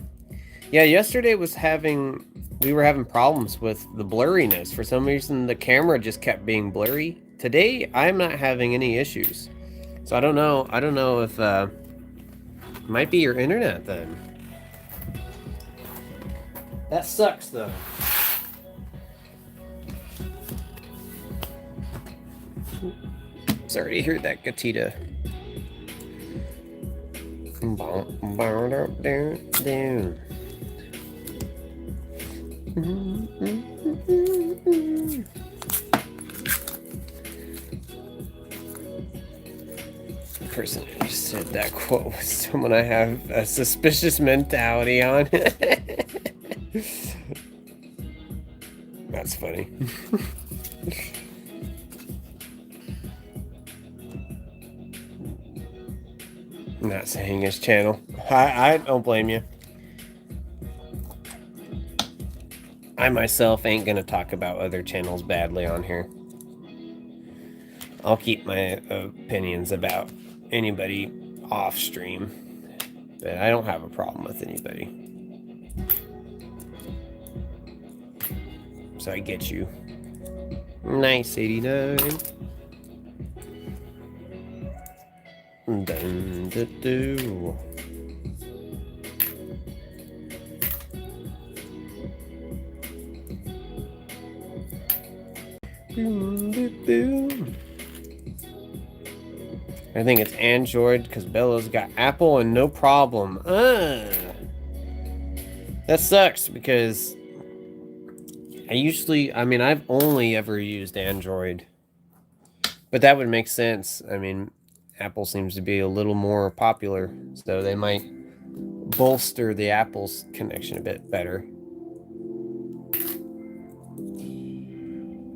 Yeah, yesterday we were having problems with the blurriness. For some reason, the camera just kept being blurry. Today, I'm not having any issues. So I don't know. I don't know if it might be your internet then. That sucks though. Sorry to hear that, Gatita. The person who just said that quote was someone I have a suspicious mentality on. That's funny. Not saying his channel. I don't blame you. I myself ain't gonna talk about other channels badly on here. I'll keep my opinions about anybody off stream, but I don't have a problem with anybody. So I get you. Nice 89. Dun, dun, dun. I think it's Android because Bella's got Apple and no problem. That sucks because I've only ever used Android, but that would make sense. I mean, Apple seems to be a little more popular, so they might bolster the Apple's connection a bit better.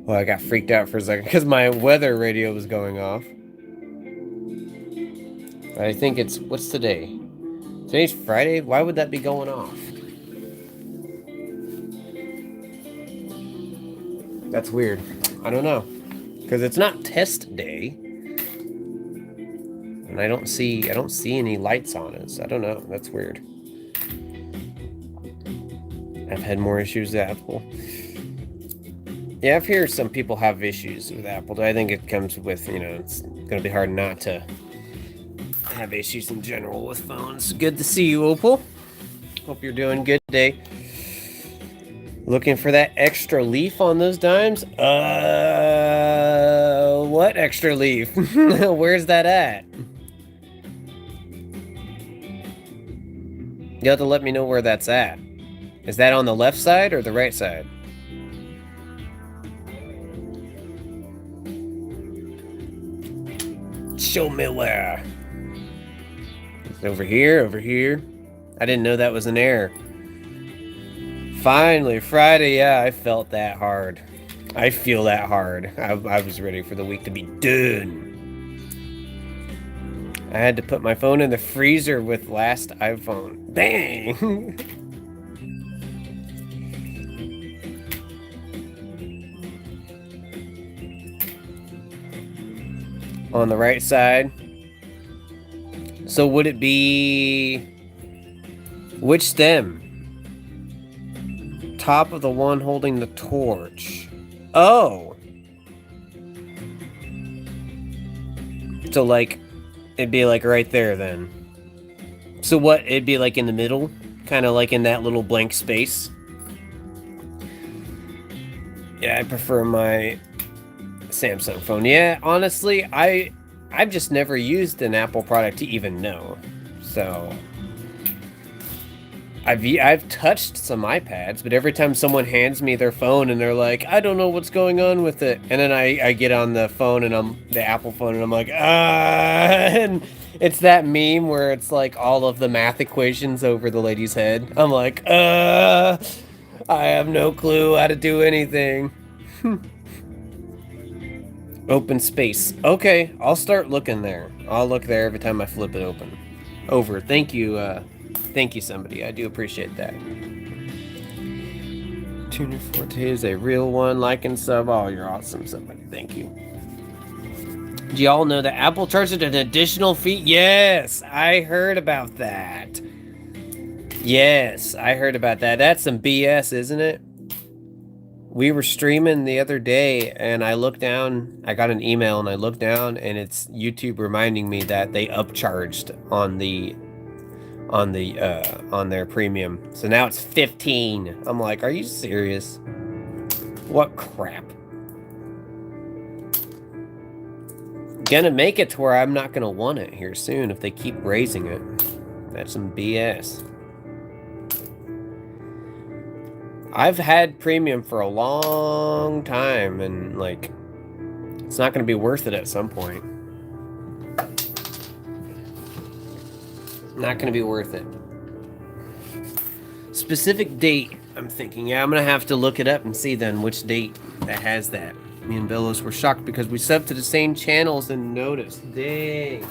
Well, I got freaked out for a second because my weather radio was going off. I think it's, what's today? Today's Friday? Why would that be going off? That's weird. I don't know. Because it's not test day. And I don't see any lights on it, so I don't know. That's weird. I've had more issues with Apple. Yeah, I've heard some people have issues with Apple. I think it comes with, it's going to be hard not to have issues in general with phones. Good to see you, Opal. Hope you're doing good today. Looking for that extra leaf on those dimes? What extra leaf? Where's that at? You have to let me know where that's at. Is that on the left side or the right side? Show me where. It's over here. I didn't know that was an error. Finally, Friday. Yeah, I felt that hard. I feel that hard. I was ready for the week to be done. I had to put my phone in the freezer with last iPhone. Dang! On the right side. So would it be... Which stem? Top of the one holding the torch. Oh! So like, it'd be like right there then. So what, it'd be like in the middle? Kind of like in that little blank space? Yeah, I prefer my Samsung phone. Yeah, honestly, I've just never used an Apple product to even know. So I've touched some iPads, but every time someone hands me their phone and they're like, I don't know what's going on with it, and then I get on the phone and I'm the Apple phone and I'm like, and it's that meme where it's like all of the math equations over the lady's head. I'm like, I have no clue how to do anything. Open space. Okay, I'll start looking there. I'll look there every time I flip it open. Over. Thank you, somebody. I do appreciate that. Tuner Forte is a real one. Like and sub. Oh, you're awesome, somebody. Thank you. Do y'all know that Apple charges an additional fee? Yes, I heard about that. Yes, I heard about that. That's some BS, isn't it? We were streaming the other day and I looked down, I got an email and I looked down and it's YouTube reminding me that they upcharged on their premium. So now it's 15. I'm like, are you serious? What crap? Gonna make it to where I'm not gonna want it here soon if they keep raising it. That's some BS. I've had premium for a long time, and like, it's not going to be worth it at some point. Not going to be worth it. Specific date, I'm thinking. Yeah, I'm going to have to look it up and see then which date that has that. Me and Billos were shocked because we subbed to the same channels and noticed. Dang.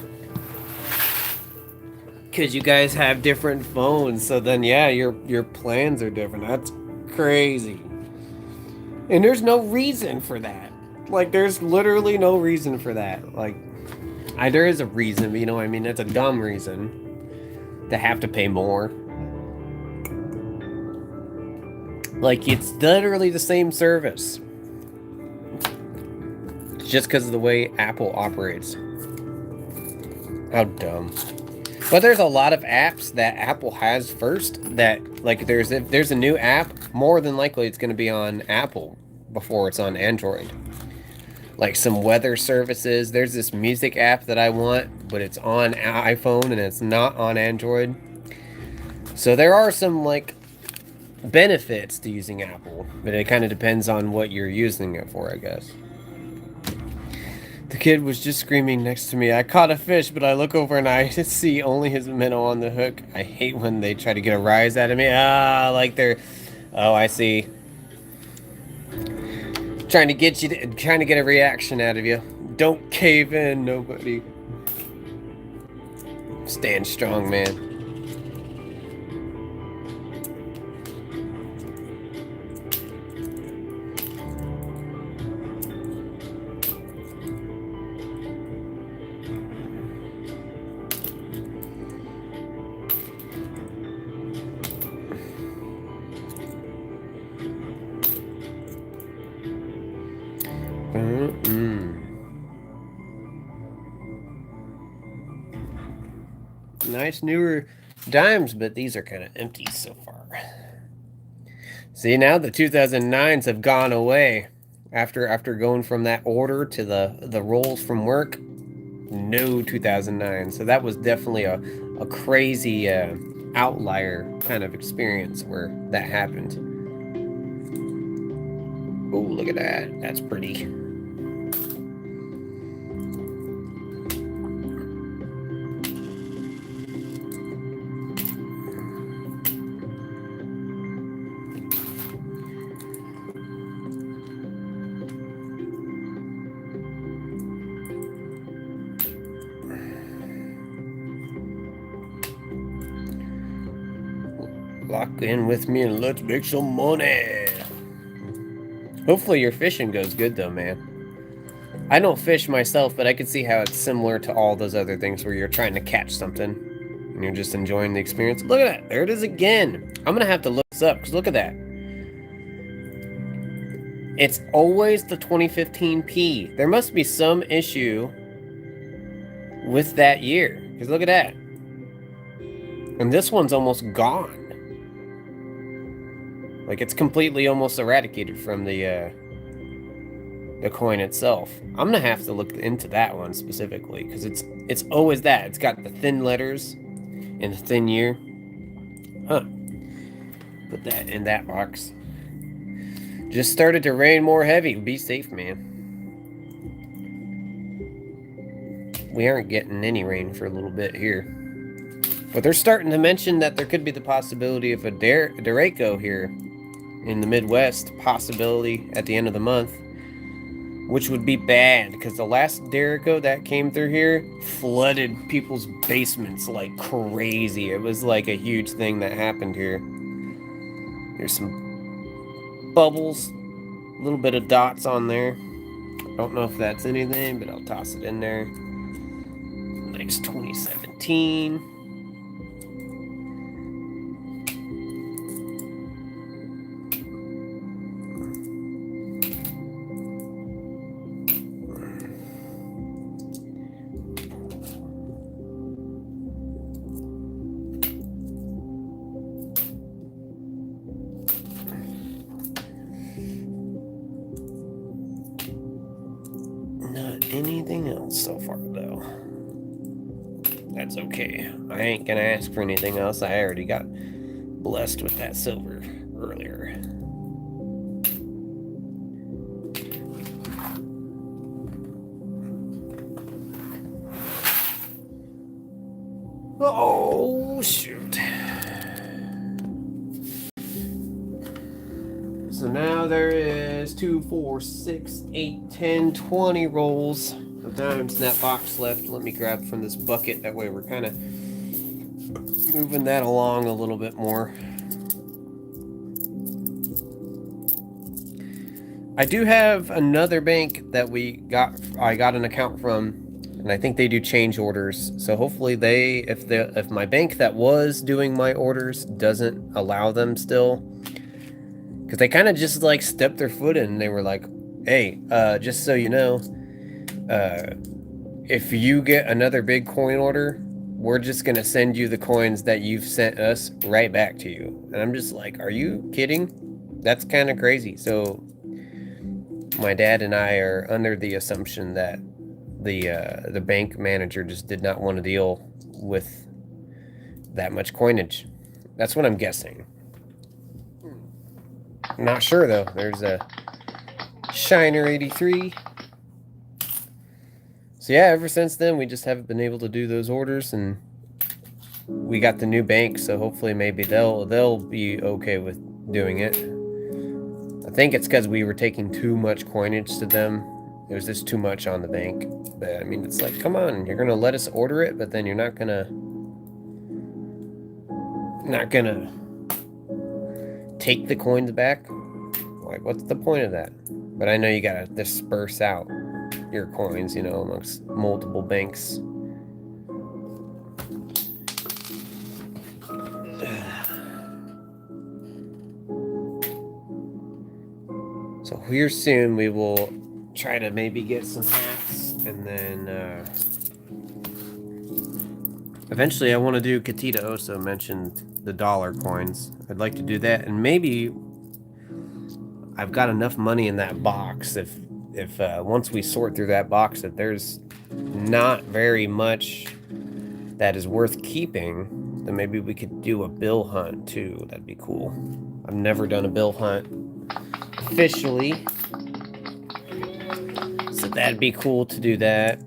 Because you guys have different phones, so then yeah, your plans are different. That's crazy. And there's no reason for that. Like, there's literally no reason for that. Like, there is a reason, but you know what I mean? That's a dumb reason to have to pay more. Like, it's literally the same service. Just because of the way Apple operates. How dumb. But there's a lot of apps that Apple has first that, like, if there's a new app, more than likely it's going to be on Apple before it's on Android. Like some weather services. There's this music app that I want, but it's on iPhone and it's not on Android. So there are some, like, benefits to using Apple, but it kind of depends on what you're using it for, I guess. The kid was just screaming next to me. I caught a fish, but I look over and I see only his minnow on the hook. I hate when they try to get a rise out of me. Like they're... Oh, I see. Trying to get a reaction out of you. Don't cave in, nobody. Stand strong, man. Nice newer dimes, but these are kind of empty so far. See, now the 2009s have gone away after going from that order to the rolls from work. No 2009, so that was definitely a crazy outlier kind of experience where that happened. Oh, look at that. That's pretty. Lock in with me and let's make some money. Hopefully your fishing goes good though, man. I don't fish myself, but I can see how it's similar to all those other things where you're trying to catch something and you're just enjoying the experience. Look at that. There it is again. I'm gonna have to look this up because look at that. It's always the 2015P. There must be some issue with that year because look at that. And this one's almost gone. Like it's completely almost eradicated from the coin itself. I'm gonna have to look into that one specifically because it's always that. It's got the thin letters and the thin year. Huh. Put that in that box. Just started to rain more heavy. Be safe, man. We aren't getting any rain for a little bit here. But they're starting to mention that there could be the possibility of a derecho here in the Midwest, possibility at the end of the month, which would be bad because the last derecho that came through here flooded people's basements like crazy. It was like a huge thing that happened here. There's some bubbles, a little bit of dots on there. Don't know if that's anything, but I'll toss it in there. Nice 2017. Anything else so far though? That's okay. I ain't gonna ask for anything else. I already got blessed with that silver earlier. Oh shoot. So now there is 2, 4, 6, 8, 10, 20 rolls of dimes in that box left. Let me grab from this bucket. That way we're kind of moving that along a little bit more. I do have another bank that I got an account from, and I think they do change orders. So hopefully if my bank that was doing my orders doesn't allow them still, because they kind of just like stepped their foot in and they were like, hey, just so you know, if you get another big coin order, we're just going to send you the coins that you've sent us right back to you. And I'm just like, are you kidding? That's kind of crazy. So my dad and I are under the assumption that the bank manager just did not want to deal with that much coinage. That's what I'm guessing. Not sure though. There's a Shiner 83. So yeah, ever since then, we just haven't been able to do those orders, and we got the new bank, so hopefully maybe they'll be okay with doing it. I think it's because we were taking too much coinage to them. It was just too much on the bank. But I mean, it's like, come on, you're gonna let us order it, but then you're not gonna take the coins back. Like, what's the point of that? But I know you gotta disperse out your coins, you know, amongst multiple banks. So here soon we will try to maybe get some hats, and then eventually I want to do Katita also mentioned the dollar coins. I'd like to do that, and maybe I've got enough money in that box if once we sort through that box that there's not very much that is worth keeping, then maybe we could do a bill hunt too. That'd be cool. I've never done a bill hunt officially, so that'd be cool to do that.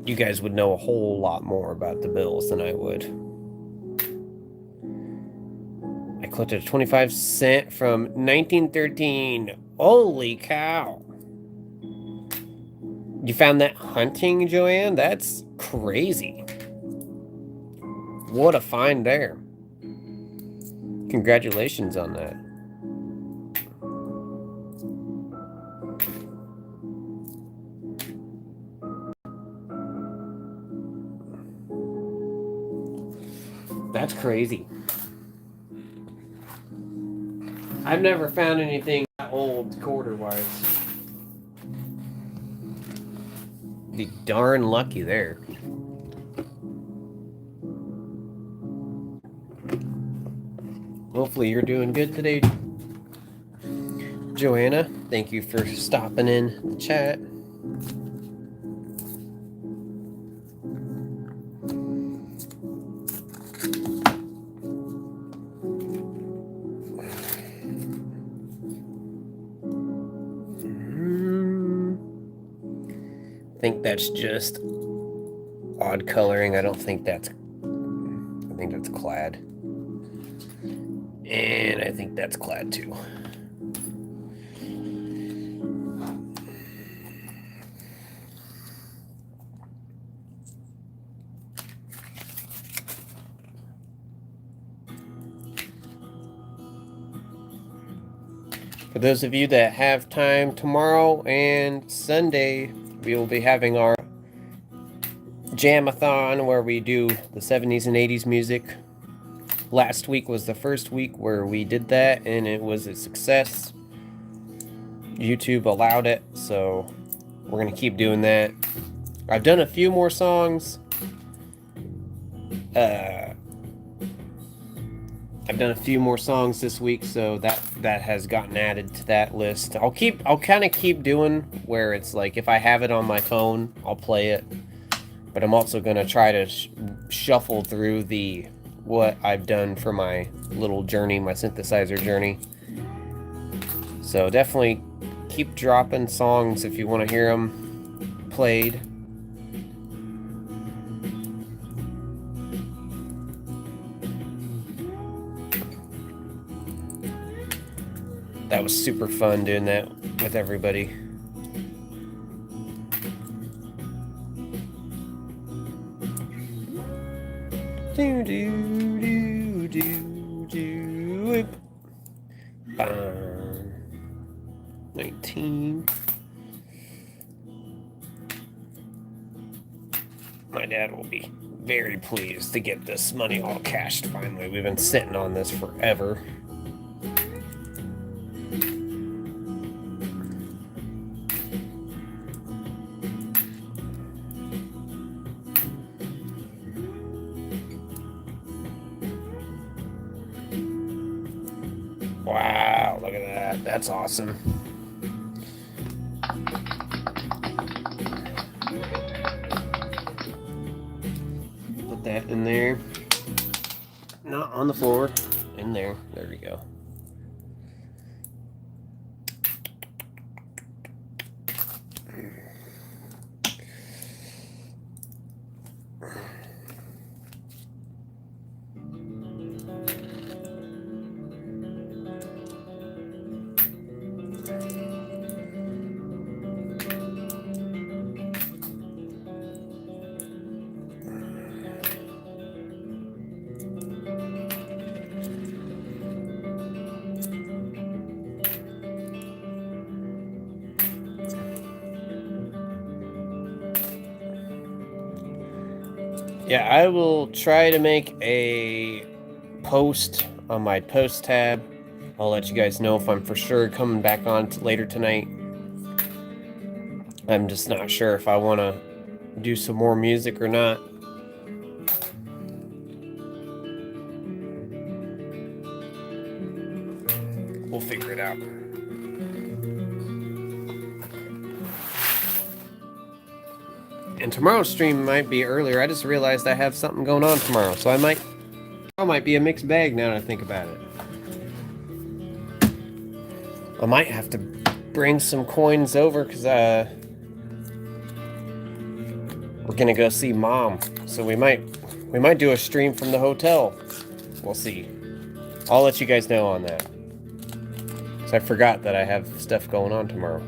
You guys would know a whole lot more about the bills than I would. I collected a 25-cent from 1913. Holy cow. You found that hunting, Joanne? That's crazy. What a find there. Congratulations on that. That's crazy. I've never found anything that old quarter-wise. Be darn lucky there. Hopefully you're doing good today, Joanna. Thank you for stopping in the chat. I think that's just odd coloring. I think that's clad. And I think that's clad too. For those of you that have time tomorrow and Sunday, we will be having our jam-a-thon where we do the 70s and 80s music. Last week was the first week where we did that, and it was a success. YouTube allowed it, so we're going to keep doing that. I've done a few more songs. I've done a few more songs this week, so that has gotten added to that list. I'll kind of keep doing where it's like if I have it on my phone, I'll play it. But I'm also going to try to shuffle through what I've done for my little journey, my synthesizer journey. So definitely keep dropping songs if you want to hear them played. That was super fun doing that with everybody. Do do do do do. 19. My dad will be very pleased to get this money all cashed finally. We've been sitting on this forever. Wow, look at that. That's awesome. Put that in there. Not on the floor. In there. There we go. Yeah, I will try to make a post on my post tab. I'll let you guys know if I'm for sure coming back on later tonight. I'm just not sure if I want to do some more music or not. We'll figure it out. And tomorrow's stream might be earlier. I just realized I have something going on tomorrow, so I might be a mixed bag now that I think about it. I might have to bring some coins over because we're gonna go see Mom, so we might do a stream from the hotel. We'll see. I'll let you guys know on that. Because I forgot that I have stuff going on tomorrow.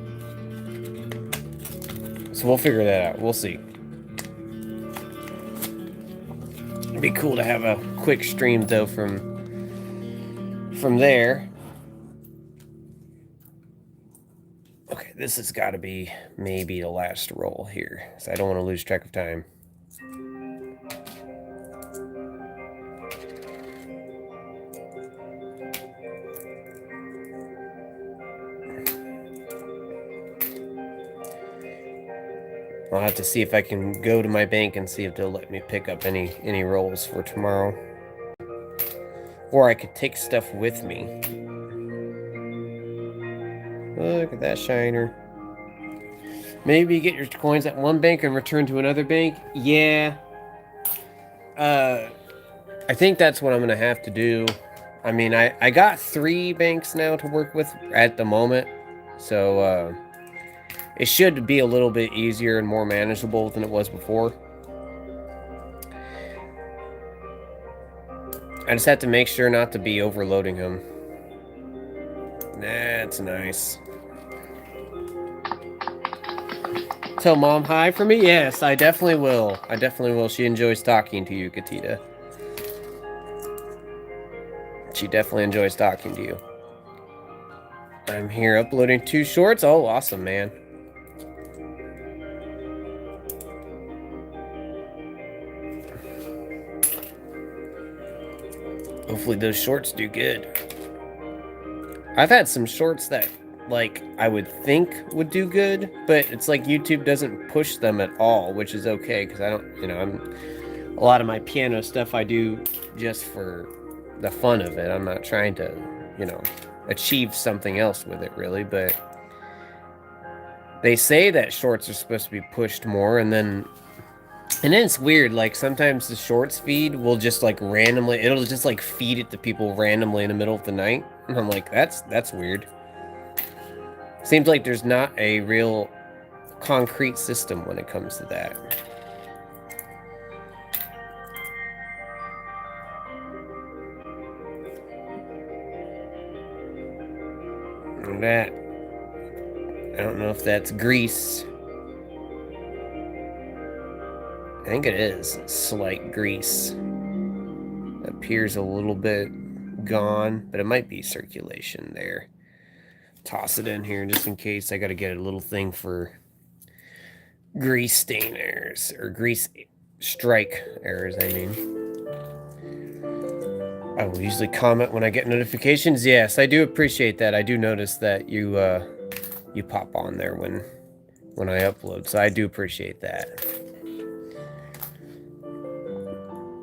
So we'll figure that out. We'll see. It'd be cool to have a quick stream though from there. Okay, this has got to be maybe the last roll here, so I don't want to lose track of time. I'll have to see if I can go to my bank and see if they'll let me pick up any rolls for tomorrow. Or I could take stuff with me. Look at that shiner. Maybe you get your coins at one bank and return to another bank? Yeah. I think that's what I'm going to have to do. I mean, I got 3 banks now to work with at the moment. So, it should be a little bit easier and more manageable than it was before. I just have to make sure not to be overloading him. That's nice. Tell Mom hi for me? Yes, I definitely will. I definitely will. She enjoys talking to you, Katita. She definitely enjoys talking to you. I'm here uploading 2 shorts. Oh, awesome, man. Hopefully those shorts do good. I've had some shorts that, like, I would think would do good, but it's like YouTube doesn't push them at all, which is okay, because I don't, you know, a lot of my piano stuff I do just for the fun of it. I'm not trying to, you know, achieve something else with it, really, but they say that shorts are supposed to be pushed more, and then it's weird, like, sometimes the shorts feed will just, like, randomly, it'll just, like, feed it to people randomly in the middle of the night, and I'm like, that's weird. Seems like there's not a real concrete system when it comes to that. And that, I don't know if that's grease. I think it is slight grease. It appears a little bit gone, but it might be circulation there. Toss it in here just in case. I got to get a little thing for grease stain errors, or grease strike errors, I mean. I will usually comment when I get notifications. Yes, I do appreciate that. I do notice that you pop on there when I upload, so I do appreciate that.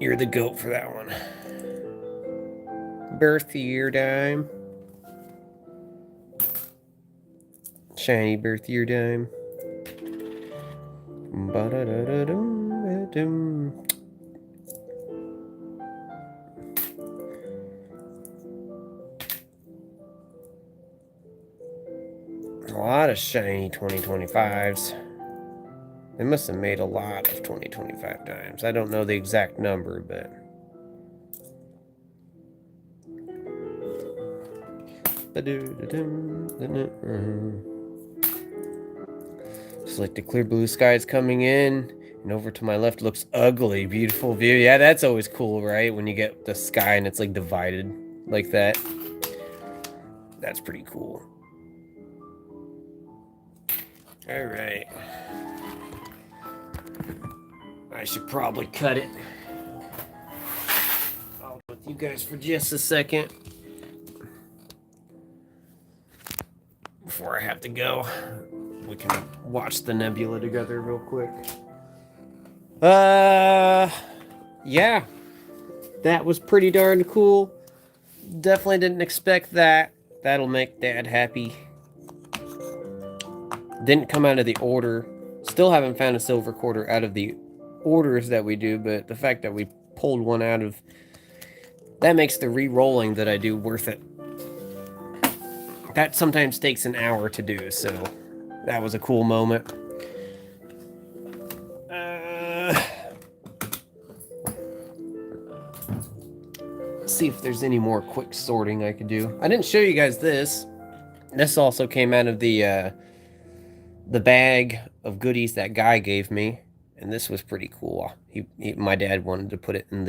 You're the goat for that one. Birth year dime. Shiny birth year dime. Ba-da-da-da-dum-da-dum. A lot of shiny 2025s. They must have made a lot of 2025 dimes. I don't know the exact number, but... Just like the clear blue skies coming in, and over to my left looks ugly. Beautiful view. Yeah, that's always cool, right? When you get the sky and it's like divided like that. That's pretty cool. All right. I should probably cut it. I'll be with you guys for just a second before I have to go. We can watch the nebula together real quick. Yeah, that was pretty darn cool. Definitely didn't expect that. That'll make Dad happy. Didn't come out of the order. Still haven't found a silver quarter out of the orders that we do, but the fact that we pulled one out of... that makes the re-rolling that I do worth it. That sometimes takes an hour to do, so that was a cool moment. See if there's any more quick sorting I could do. I didn't show you guys this. This also came out of the bag of goodies that guy gave me, and this was pretty cool. My dad wanted to put it in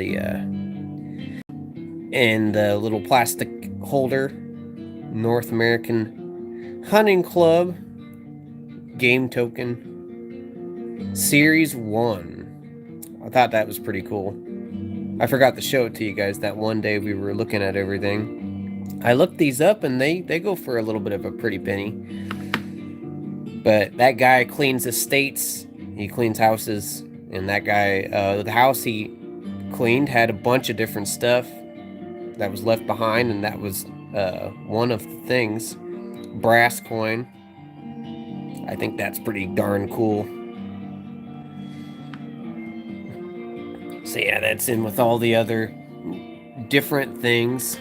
the little plastic holder. North American Hunting Club game token Series 1. I thought that was pretty cool. I forgot to show it to you guys that one day we were looking at everything. I looked these up and they go for a little bit of a pretty penny. But that guy cleans estates, he cleans houses, and that guy, the house he cleaned had a bunch of different stuff that was left behind, and that was one of the things. Brass coin. I think that's pretty darn cool. So yeah, that's in with all the other different things.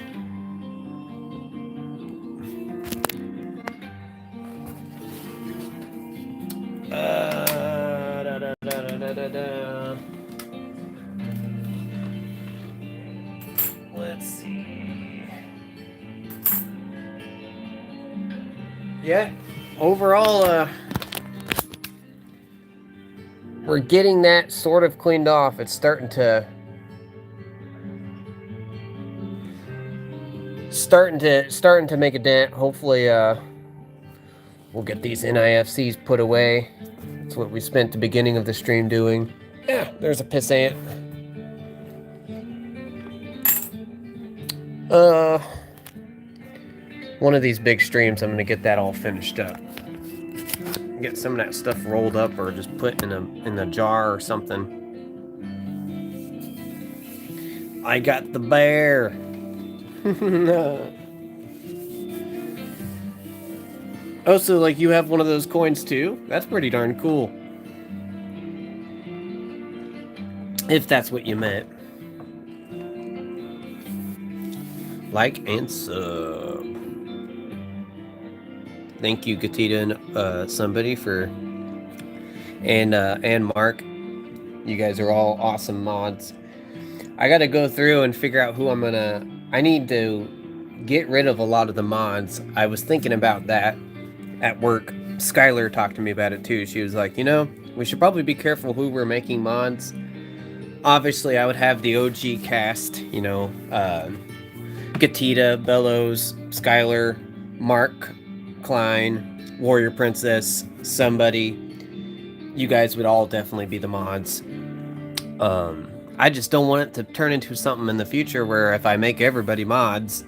Let's see. Yeah, overall, we're getting that sort of cleaned off. It's starting to make a dent. Hopefully, we'll get these NIFCs put away. That's what we spent the beginning of the stream doing. Yeah, there's a piss ant. One of these big streams, I'm gonna get that all finished up. Get some of that stuff rolled up or just put in a jar or something. I got the bear. Oh, so like you have one of those coins too? That's pretty darn cool. If that's what you meant. Like and sub. Thank you, Gatita and somebody for and Mark. You guys are all awesome mods. I gotta go through and figure out who I need to get rid of a lot of the mods. I was thinking about that at work. Skylar talked to me about it too. She was like, we should probably be careful who we're making mods. Obviously, I would have the OG cast, Gatita, Bellows, Skylar, Mark, Klein, Warrior Princess, somebody. You guys would all definitely be the mods. I just don't want it to turn into something in the future where if I make everybody mods,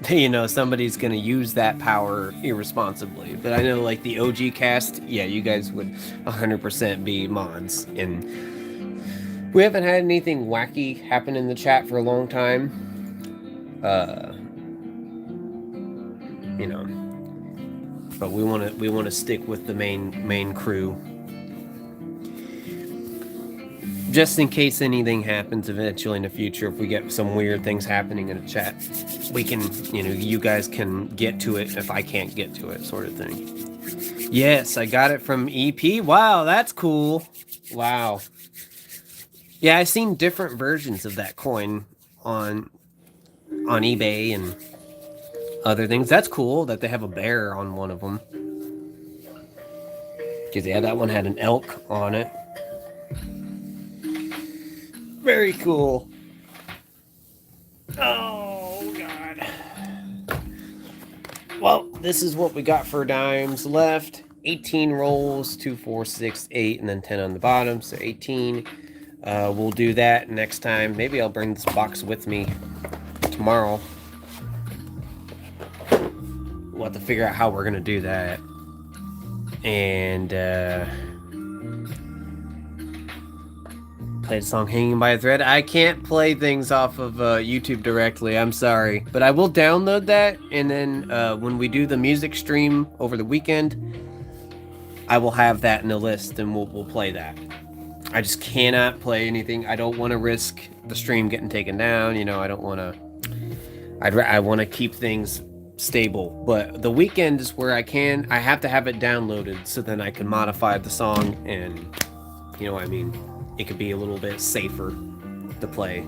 somebody's going to use that power irresponsibly. But I know, like, the OG cast, yeah, you guys would 100% be mods. And we haven't had anything wacky happen in the chat for a long time. But we want to stick with the main crew. Just in case anything happens eventually in the future, if we get some weird things happening in the chat, we can, you guys can get to it if I can't get to it, sort of thing. Yes, I got it from EP. Wow, that's cool. Wow. Yeah, I've seen different versions of that coin on eBay and other things. That's cool that they have a bear on one of them. Because, yeah, that one had an elk on it. Very cool. Oh, God. Well, this is what we got for dimes left. 18 rolls, 2, 4, 6, 8, and then 10 on the bottom. So 18. We'll do that next time. Maybe I'll bring this box with me tomorrow. We'll have to figure out how we're gonna do that. And play the song Hanging by a Thread. I can't play things off of YouTube directly, I'm sorry. But I will download that, and then when we do the music stream over the weekend, I will have that in a list, and we'll play that. I just cannot play anything. I don't want to risk the stream getting taken down. You know, I don't want to. I want to keep things stable. But the weekend is where I can. I have to have it downloaded so then I can modify the song, and you know what I mean. It could be a little bit safer to play.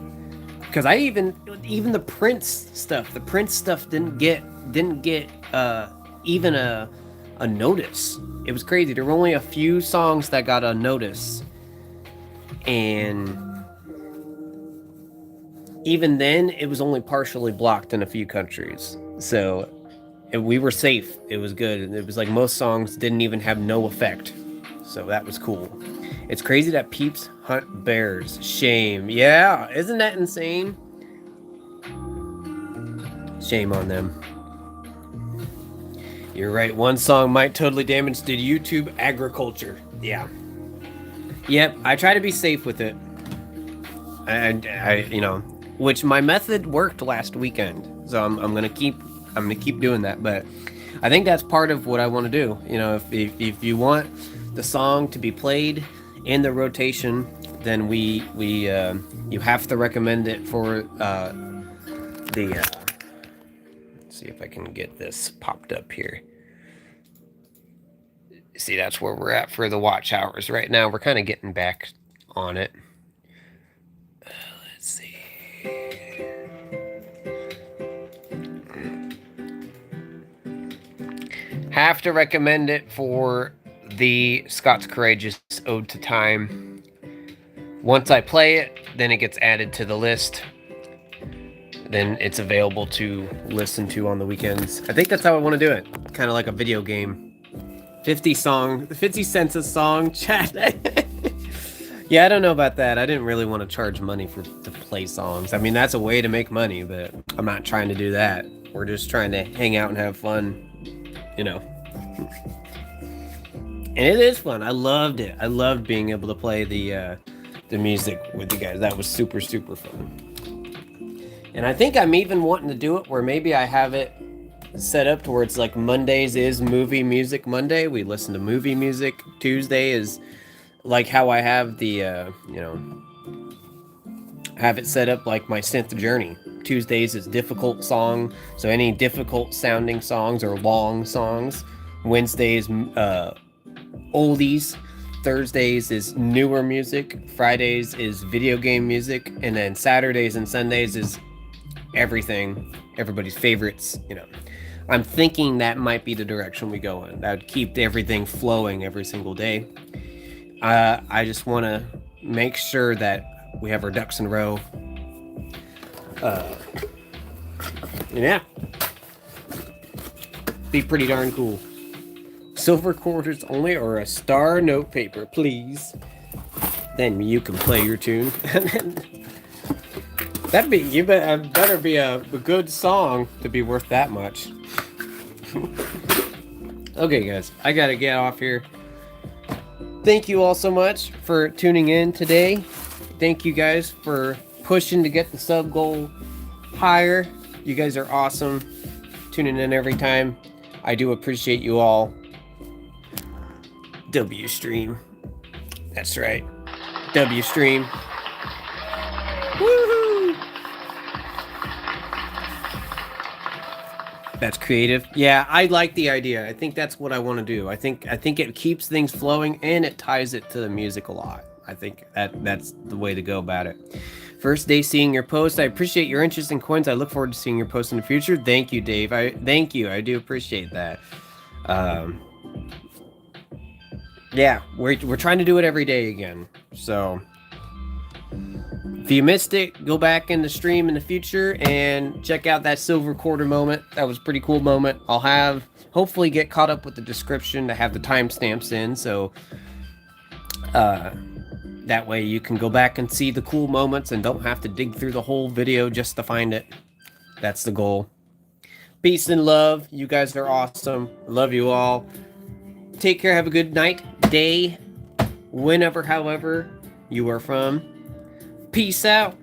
Because I even the Prince stuff. The Prince stuff didn't get even a notice. It was crazy. There were only a few songs that got a notice. And even then, it was only partially blocked in a few countries. So we were safe. It was good. It was like most songs didn't even have no effect. So that was cool. It's crazy that peeps hunt bears. Shame. Yeah, isn't that insane? Shame on them. You're right. One song might totally damage the YouTube agriculture. Yeah. Yep, I try to be safe with it. I you know, which my method worked last weekend. So I'm gonna keep doing that. But I think that's part of what I want to do. You know, if you want the song to be played in the rotation, then you have to recommend it for let's see if I can get this popped up here. See, that's where we're at for the watch hours right now. We're kind of getting back on it. Let's see. Have to recommend it for the Scots Courageous Ode to Time. Once I play it, then it gets added to the list. Then it's available to listen to on the weekends. I think that's how I want to do it. Kind of like a video game. 50 cents a song, chat. Yeah, I don't know about that. I didn't really want to charge money to play songs. I mean, that's a way to make money, but I'm not trying to do that. We're just trying to hang out and have fun, you know. And it is fun. I loved it. I loved being able to play the music with you guys. That was super, super fun. And I think I'm even wanting to do it where maybe I have it set up to where it's like Mondays is movie music Monday. We listen to movie music. Tuesday is like how I have the, you know, have it set up like my synth journey. Tuesdays is difficult song. So any difficult sounding songs or long songs. Wednesdays, oldies. Thursdays is newer music. Fridays is video game music. And then Saturdays and Sundays is everything, everybody's favorites, you know. I'm thinking that might be the direction we go in. That would keep everything flowing every single day. I just want to make sure that we have our ducks in a row. Yeah. Be pretty darn cool. Silver quarters only or a star note paper, please. Then you can play your tune. You better be a good song to be worth that much. Okay, guys, I gotta get off here. Thank you all so much for tuning in today. Thank you guys for pushing to get the sub goal higher. You guys are awesome. Tuning in every time. I do appreciate you all. W stream. That's right. W stream. Woohoo! That's creative. Yeah, I like the idea. I think that's what I want to do. I think it keeps things flowing and it ties it to the music a lot. I think that's the way to go about it. First day seeing your post. I appreciate your interest in coins. I look forward to seeing your post in the future. Thank you, Dave. Thank you. I do appreciate that. Yeah, we're trying to do it every day again. So if you missed it, go back in the stream in the future and check out that silver quarter moment. That was a pretty cool moment. I'll hopefully get caught up with the description to have the timestamps in. So That way you can go back and see the cool moments and don't have to dig through the whole video just to find it. That's the goal. Peace and love. You guys are awesome. Love you all. Take care. Have a good night, day, whenever, however you are from. Peace out.